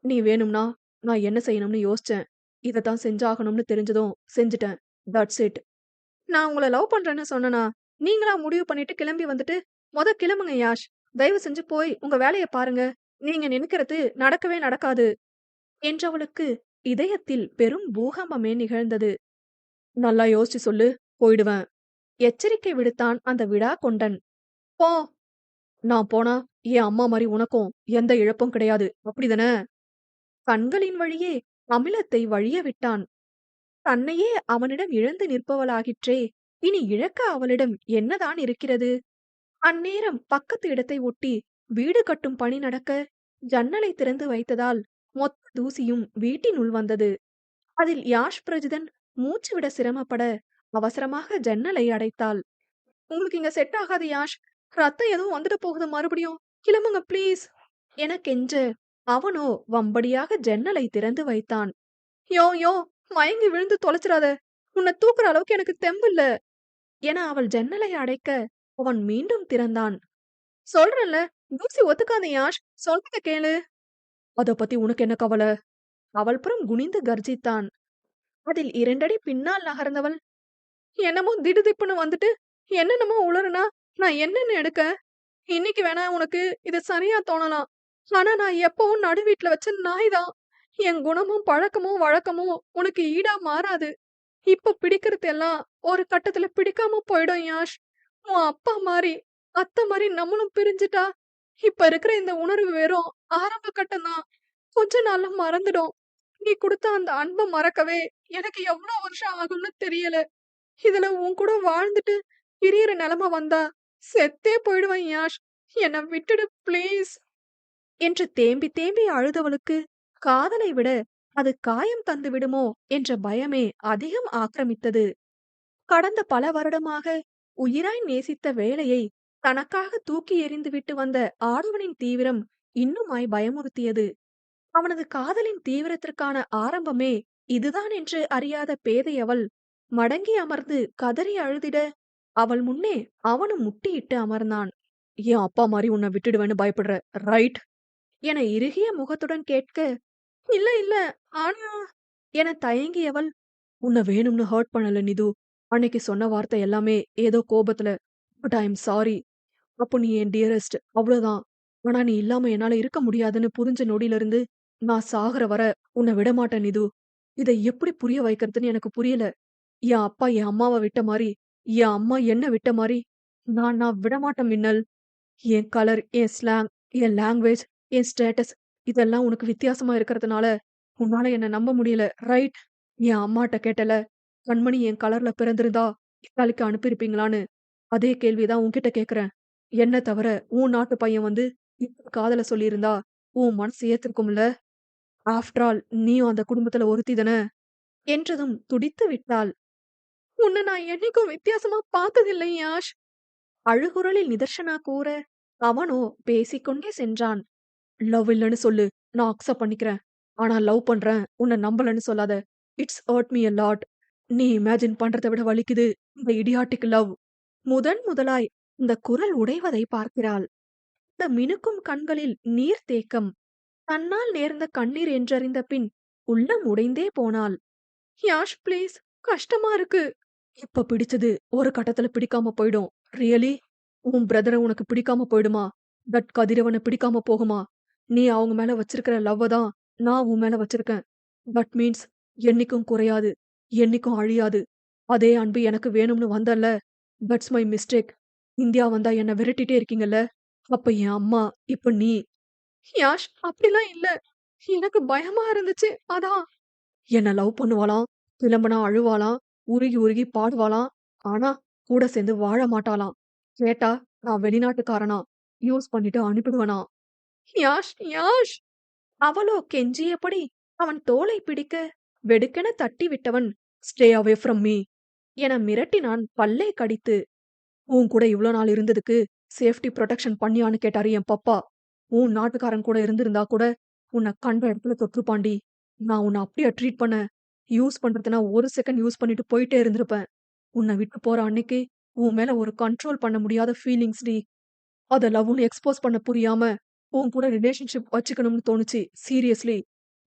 நீ வேணும்னா நான் என்ன செய்யணும்னு யோசிச்சேன். இதத்தான் செஞ்சாகணும்னு தெரிஞ்சதும் செஞ்சுட்டேன். That's it." "நான் உங்கள லவ் பண்றேன்னு சொன்னனா? நீங்களா முடிவு பண்ணிட்டு கிளம்பி வந்துட்டு, கிளம்புங்க யாஷ். தயவு செஞ்சு போய் உங்க வேலைய பாருங்க. நீங்க நினைக்கிறது நடக்கவே நடக்காது." என்றவளுக்கு இதயத்தில் பெரும் பூகம்பமே நிகழ்ந்தது. "நல்லா யோசிச்சு சொல்லு, போயிடுவேன்." எச்சரிக்கை விடுத்தான் அந்த விடா கொண்டன். "போ." "நான் போனா என் அம்மா மாரி உனக்கும் எந்த இழப்பும் கிடையாது, அப்படிதானே?" கண்களின் வழியே அமிலத்தை வழிய விட்டான். தன்னையே அவனிடம் இழந்து நிற்பவளாகிற்றே, இனி இழக்க அவளிடம் என்னதான் இருக்கிறது? அந்நேரம் பக்கத்து இடத்தை ஒட்டி வீடு கட்டும் பணி நடக்க, ஜன்னலை திறந்து வைத்ததால் மொத்த தூசியும் வீட்டினுள் வந்தது. அதில் யாஷ் பிரஜிதன் மூச்சு விட சிரமப்பட, அவசரமாக ஜன்னலை அடைத்தாள். "உங்களுக்கு இங்க செட் ஆகாது யாஷ். ரத்தம் எதுவும் வந்துட்டு போகுது மறுபடியும். கிளம்புங்க ப்ளீஸ்" என கெஞ்ச, அவனோ வம்படியாக ஜன்னலை திறந்து வைத்தான். "யோ யோ, மயங்கி விழுந்து தொலைச்சிராத. உன்னை தூக்குற அளவுக்கு எனக்கு தெம்பில்ல" என அவள் ஜன்னலை அடைக்க, அவன் மீண்டும் திறந்தான். "சொல்றேன்ல, தூசி ஒத்துக்காது யாஷ். சொல்றத கேளு." "அத பத்தி உனக்கு என்ன கவல?" அவள் புறம் குனிந்து கர்ஜித்தான். அதில் 2 அடி பின்னால் நகர்ந்தவள், "என்னமோ திடுதிப்புன்னு வந்துட்டு என்னென்னமோ உளறுனா நான் என்னன்னு எடுக்க? இன்னைக்கு வேணா உனக்கு இது சரியா தோணலாம். ஆனா நான் எப்பவும் நடு வீட்ல வச்ச நாய்தான். என் குணமும் பழக்கமும் வழக்கமும் உனக்கு ஈடா மாறாது. இப்ப பிடிக்கிறது எல்லாம் ஒரு கட்டத்துல பிடிக்காம போயிடும் யாஷ். உன் அப்பா மாரி, அத்தை மாரி நம்மளும் பிரிஞ்சுட்டா, இப்ப இருக்கிற இந்த உணர்வு வெறும் ஆரம்ப கட்டம்தான். கொஞ்ச நாள்ல மறந்துடும். நீ குடுத்த அந்த அன்ப மறக்கவே எனக்கு எவ்ளோ வருஷம் ஆகும்னு தெரியல. இதுல உன் கூட வாழ்ந்துட்டு பிரியற நிலைமை வந்தா செத்தே போயிடுவேன் யாஷ். என்ன விட்டுடு ப்ளீஸ்" என்று தேம்பி தேம்பி அழுதவளுக்கு, காதலை விட அது காயம் தந்து விடுமோ என்ற பயமே அதிகம் ஆக்கிரமித்தது. கடந்த பல வருடமாக உயிராய் நேசித்த வேலையை தனக்காக தூக்கி எறிந்துவிட்டு வந்த ஆடவனின் தீவிரம் இன்னுமாய் பயமுறுத்தியது. அவனது காதலின் தீவிரத்திற்கான ஆரம்பமே இதுதான் என்று அறியாத பேதை அவள் மடங்கி அமர்ந்து கதறி அழுதிட, அவள் முன்னே அவனும் முட்டியிட்டு அமர்ந்தான். "என் அப்பா மாரி உன்னை விட்டுடுவேன்னு பயப்படுற, ரைட்?" என இறுகிய முகத்துடன் கேட்க, "இல்ல இல்ல, ஆனா" என தயங்கியவள், "உன்னை வேணும்னு ஹர்ட் பண்ணல நிது. அன்னைக்கு சொன்ன வார்த்தை எல்லாமே ஏதோ கோபத்துல. But I am sorry. அப்போ நீ என் டியரஸ்ட், அவ்வளவுதான். ஆனா நீ இல்லாம என்னால இருக்க முடியாதுன்னு புரிஞ்ச நொடியிலிருந்து நான் சாகுற வர உன்னை விடமாட்டேன் நிது. இதை எப்படி புரிய வைக்கிறதுன்னு எனக்கு புரியல. என் அப்பா என் அம்மாவை விட்ட மாரி, என் அம்மா என்ன விட்ட மாரி நான் நான் விடமாட்டேன் மின்னல். என் கலர், என் ஸ்லாங், என் லாங்குவேஜ், என் ஸ்டேட்டஸ் இதெல்லாம் உனக்கு வித்தியாசமா இருக்கிறதுனால உன்னால என்ன நம்ப முடியல, ரைட்? என் அம்மாட்ட கேட்டல, கண்மணி என் கலர்ல பிறந்திருந்தா இத்தாலிக்கு அனுப்பியிருப்பீங்களான்னு. அதே கேள்விதான் உன்கிட்ட கேக்குறேன். என்ன தவிர உன் நாட்டு பையன் வந்து இப்படி காதல சொல்லியிருந்தா உன் மனசு ஏத்திருக்கும்ல?" ஆஃப்டர் ஆல் நீயும் அந்த குடும்பத்துல ஒருத்தி தான என்றதும் துடித்து விட்டாள். உன்னை நான் என்னைக்கும் வித்தியாசமா பார்த்ததில்லை யாஷ். அழுகுரலில் நிதர்ஷனா கூற, அவனோ பேசிக்கொண்டே சென்றான். லவ் இல்லன்னு சொல்லு. நான் அக்செப்ட் பண்ணிக்கிறேன். ஆனா லவ் பண்றேன். உன்னை நம்பலன்னு சொல்லாத. It's hurt me a lot. நீ இமேஜின் பண்றத விட வலிக்குது இந்த இடியாட்டிக் லவ். முதன் முதலாய் இந்த குரல் உடைவதை பார்க்கிறாள். இந்த மினுக்கும் கண்களில் நீர் தேக்கம். தன்னால் நேர்ந்த கண்ணீர் என்றறிந்த பின் உள்ளம் உடைந்தே போனாள். யாஷ் ப்ளீஸ், கஷ்டமா இருக்கு. இப்ப பிடிச்சது ஒரு கட்டத்துல பிடிக்காம போயிடும். ரியலி? உன் பிரதரை உனக்கு பிடிக்காம போயிடுமா? தட் கதிரவனை பிடிக்காம போகுமா? நீ அவங்க மேல வச்சிருக்கிற லவ்வ தான் நான் உன் மேல வச்சிருக்கேன். தட் மீன்ஸ் என்னைக்கும் குறையாது, என்னைக்கும் அழியாது. அதே அன்பு எனக்கு வேணும்னு வந்தல்ல. That's my mistake. இந்தியா வந்தா என்ன விரட்டிட்டே இருக்கீங்கல்ல. அப்ப என் அம்மா, இப்ப நீ. யாஷ் அப்படிலாம் இல்ல. எனக்கு பயமா இருந்துச்சு அதான். என்ன லவ் பண்ணுவாளாம், கிளம்புனா அழுவாளாம், உருகி உருகி பாடுவாளாம். ஆனா கூட சேர்ந்து வாழ மாட்டாளாம். கேட்டா நான் வெளிநாட்டுக்காரனா, யூஸ் பண்ணிட்டு அனுப்பிடுவனா. யாஷ் யாஷ் அவளோ கெஞ்சியபடி அவன் தோளை பிடிக்க வெடுக்கென தட்டி விட்டவன், ஸ்டே அவே ஃப்ரம் மீ என மிரட்டினான் பல்லை கடித்து. உன் கூட இவ்ளோ நாள் இருந்ததுக்கு சேஃப்டி ப்ரொடெக்ஷன் பண்ணியான்னு கேட்டாரு என் பப்பா. உன் நாட்டுக்காரன் கூட இருந்திருந்தா கூட உன்னை கண்ட இடத்துல தொற்றுப்பாண்டி. நான் உன்னை அப்படியா ட்ரீட் பண்ண? யூஸ் பண்றதுனா ஒரு செகண்ட் யூஸ் பண்ணிட்டு போயிட்டே இருந்திருப்பேன். உன்னை விட்டு போற அன்னைக்கு உன் மேல ஒரு கண்ட்ரோல் பண்ண முடியாத ஃபீலிங்ஸ் டி. அத லவ்வுன்னு எக்ஸ்போஸ் பண்ண புரியாம உன் கூட ரிலேஷன்ஷிப் வச்சுக்கணும்னு தோணுச்சு சீரியஸ்லி.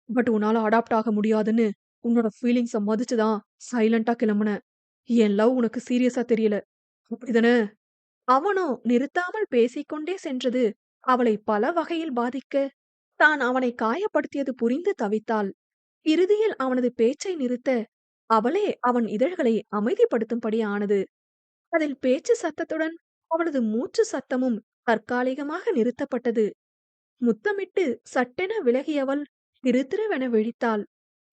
பட் உன்னால அடாப்ட் ஆக முடியாதுன்னு உன்னோட ஃபீலிங்ஸ மதிச்சு தான் சைலண்டா கிளம்புனேன். என் லவ் உனக்கு சீரியஸா தெரியல. அப்படிதானே? அவனோ நிறுத்தாமல் பேசிக்கொண்டே சென்றது அவளை பல வகையில் பாதிக்க, தான் அவனை காயப்படுத்தியது புரிந்து தவித்தாள். இறுதியில் அவனது பேச்சை நிறுத்த, அவளே அவன் இதழ்களை அமைதிப்படுத்தும்படி ஆனது. அதில் பேச்சு சத்தத்துடன் அவளது மூச்சு சத்தமும் தற்காலிகமாக நிறுத்தப்பட்டது. முத்தமிட்டு சட்டென விலகியவள் திருதிருவென விழித்தாள்.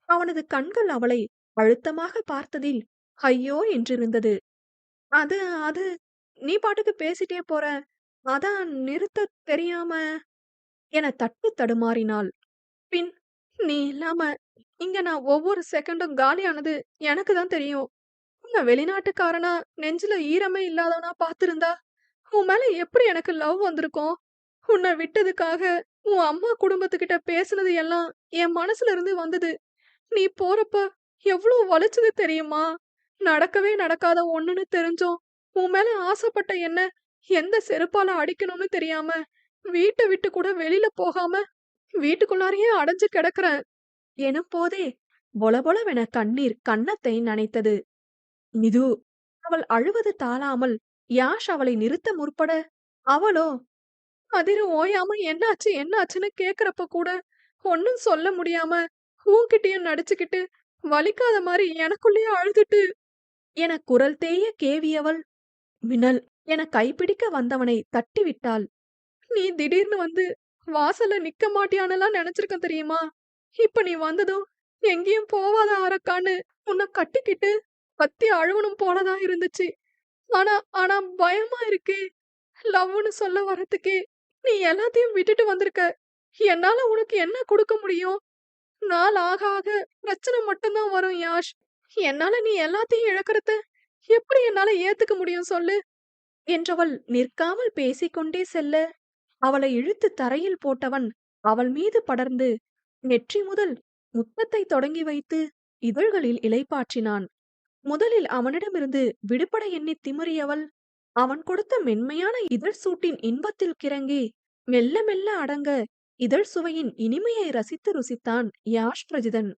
அவனது கண்கள் அவளை அழுத்தமாக பார்த்ததில் ஐயோ என்றிருந்தது. அது அது நீ பாட்டுக்கு பேசிட்டே போற. அதான் நிறுத்தத் தெரியாம என தட்டு தடுமாறினாள். பின் நீ இல்லாம இங்க நான் ஒவ்வொரு செகண்டும் காலியானது எனக்கு தான் தெரியும். உன்னை வெளிநாட்டுக்காரனா நெஞ்சில ஈரமே இல்லாதவனா பார்த்திருந்தா உன் மேல எப்படி எனக்கு லவ் வந்திருக்கும். உன்னை விட்டதுக்காக உன் அம்மா குடும்பத்துக்கிட்ட பேசுனது எல்லாம் என் மனசுல இருந்து வந்தது. நீ போறப்ப எவ்ளோ வலிச்சது தெரியுமா? நடக்கவே நடக்காத ஒண்ணுன்னு தெரிஞ்சும் உன் மேல ஆசைப்பட்ட என்ன எந்த செருப்பால அடிக்கணும்னு தெரியாம வீட்டை விட்டு கூட வெளியில போகாம வீட்டுக்குள்ளாரையே அடைஞ்சு கிடக்குறேன் எனும் போதே பொலபொலவென கண்ணீர் கன்னத்தை நனைத்தது. மிது அவள் அழுவது தாளாமல் யாஷ் அவளை நிறுத்த முற்பட, அவளோ அதிர ஓயாம என்னாச்சு என்னாச்சுன்னு கேக்குறப்ப கூட ஒன்னும் சொல்ல முடியாம உன்கிட்டயும் நடிச்சுக்கிட்டு வலிக்காத மாதிரி எனக்குள்ளேயே அழுதுட்டு என குரல் தேய கேவியவள், மின்னல் என கைப்பிடிக்க வந்தவனை தட்டிவிட்டாள். நீ திடீர்னு வந்து வாசல்ல நிக்க மாட்டியானெல்லாம் நினைச்சிருக்கேன் தெரியுமா? இப்ப நீ வந்ததும் எங்கேயும் போவாத அரக்கான்னு உன்னை கட்டிக்கிட்டு கத்தி அழுவணும் போலதான் இருந்துச்சு. ஆனா ஆனா பயமா இருக்கே. லவ்வுன்னு சொல்ல வரதுக்கே நீ எல்லாத்தையும் விட்டுட்டு வந்திருக்க. என்னால உனக்கு என்ன கொடுக்க முடியும்? நாள் ஆக ஆக பிரச்சனை மட்டும்தான் வரும் யாஷ். என்னால நீ எல்லாத்தையும் இழக்கறத எப்படி என்னால ஏத்துக்க முடியும் சொல்லு? என்றவள் நிற்காமல் பேசிக்கொண்டே செல்ல, அவளை இழுத்து தரையில் போட்டவன் அவள் மீது படர்ந்து நெற்றி முதல் முத்தத்தை தொடங்கி வைத்து இதழ்களில் இலைப்பாற்றினான். முதலில் அவனிடமிருந்து விடுபட எண்ணித் திமிறியவள், அவன் கொடுத்த மென்மையான இதழ் சூட்டின் இன்பத்தில் கிறங்கி மெல்ல மெல்ல அடங்க இதழ் சுவையின் இனிமையை ரசித்து ருசித்தான் யாஷ் பிரஜிதன்.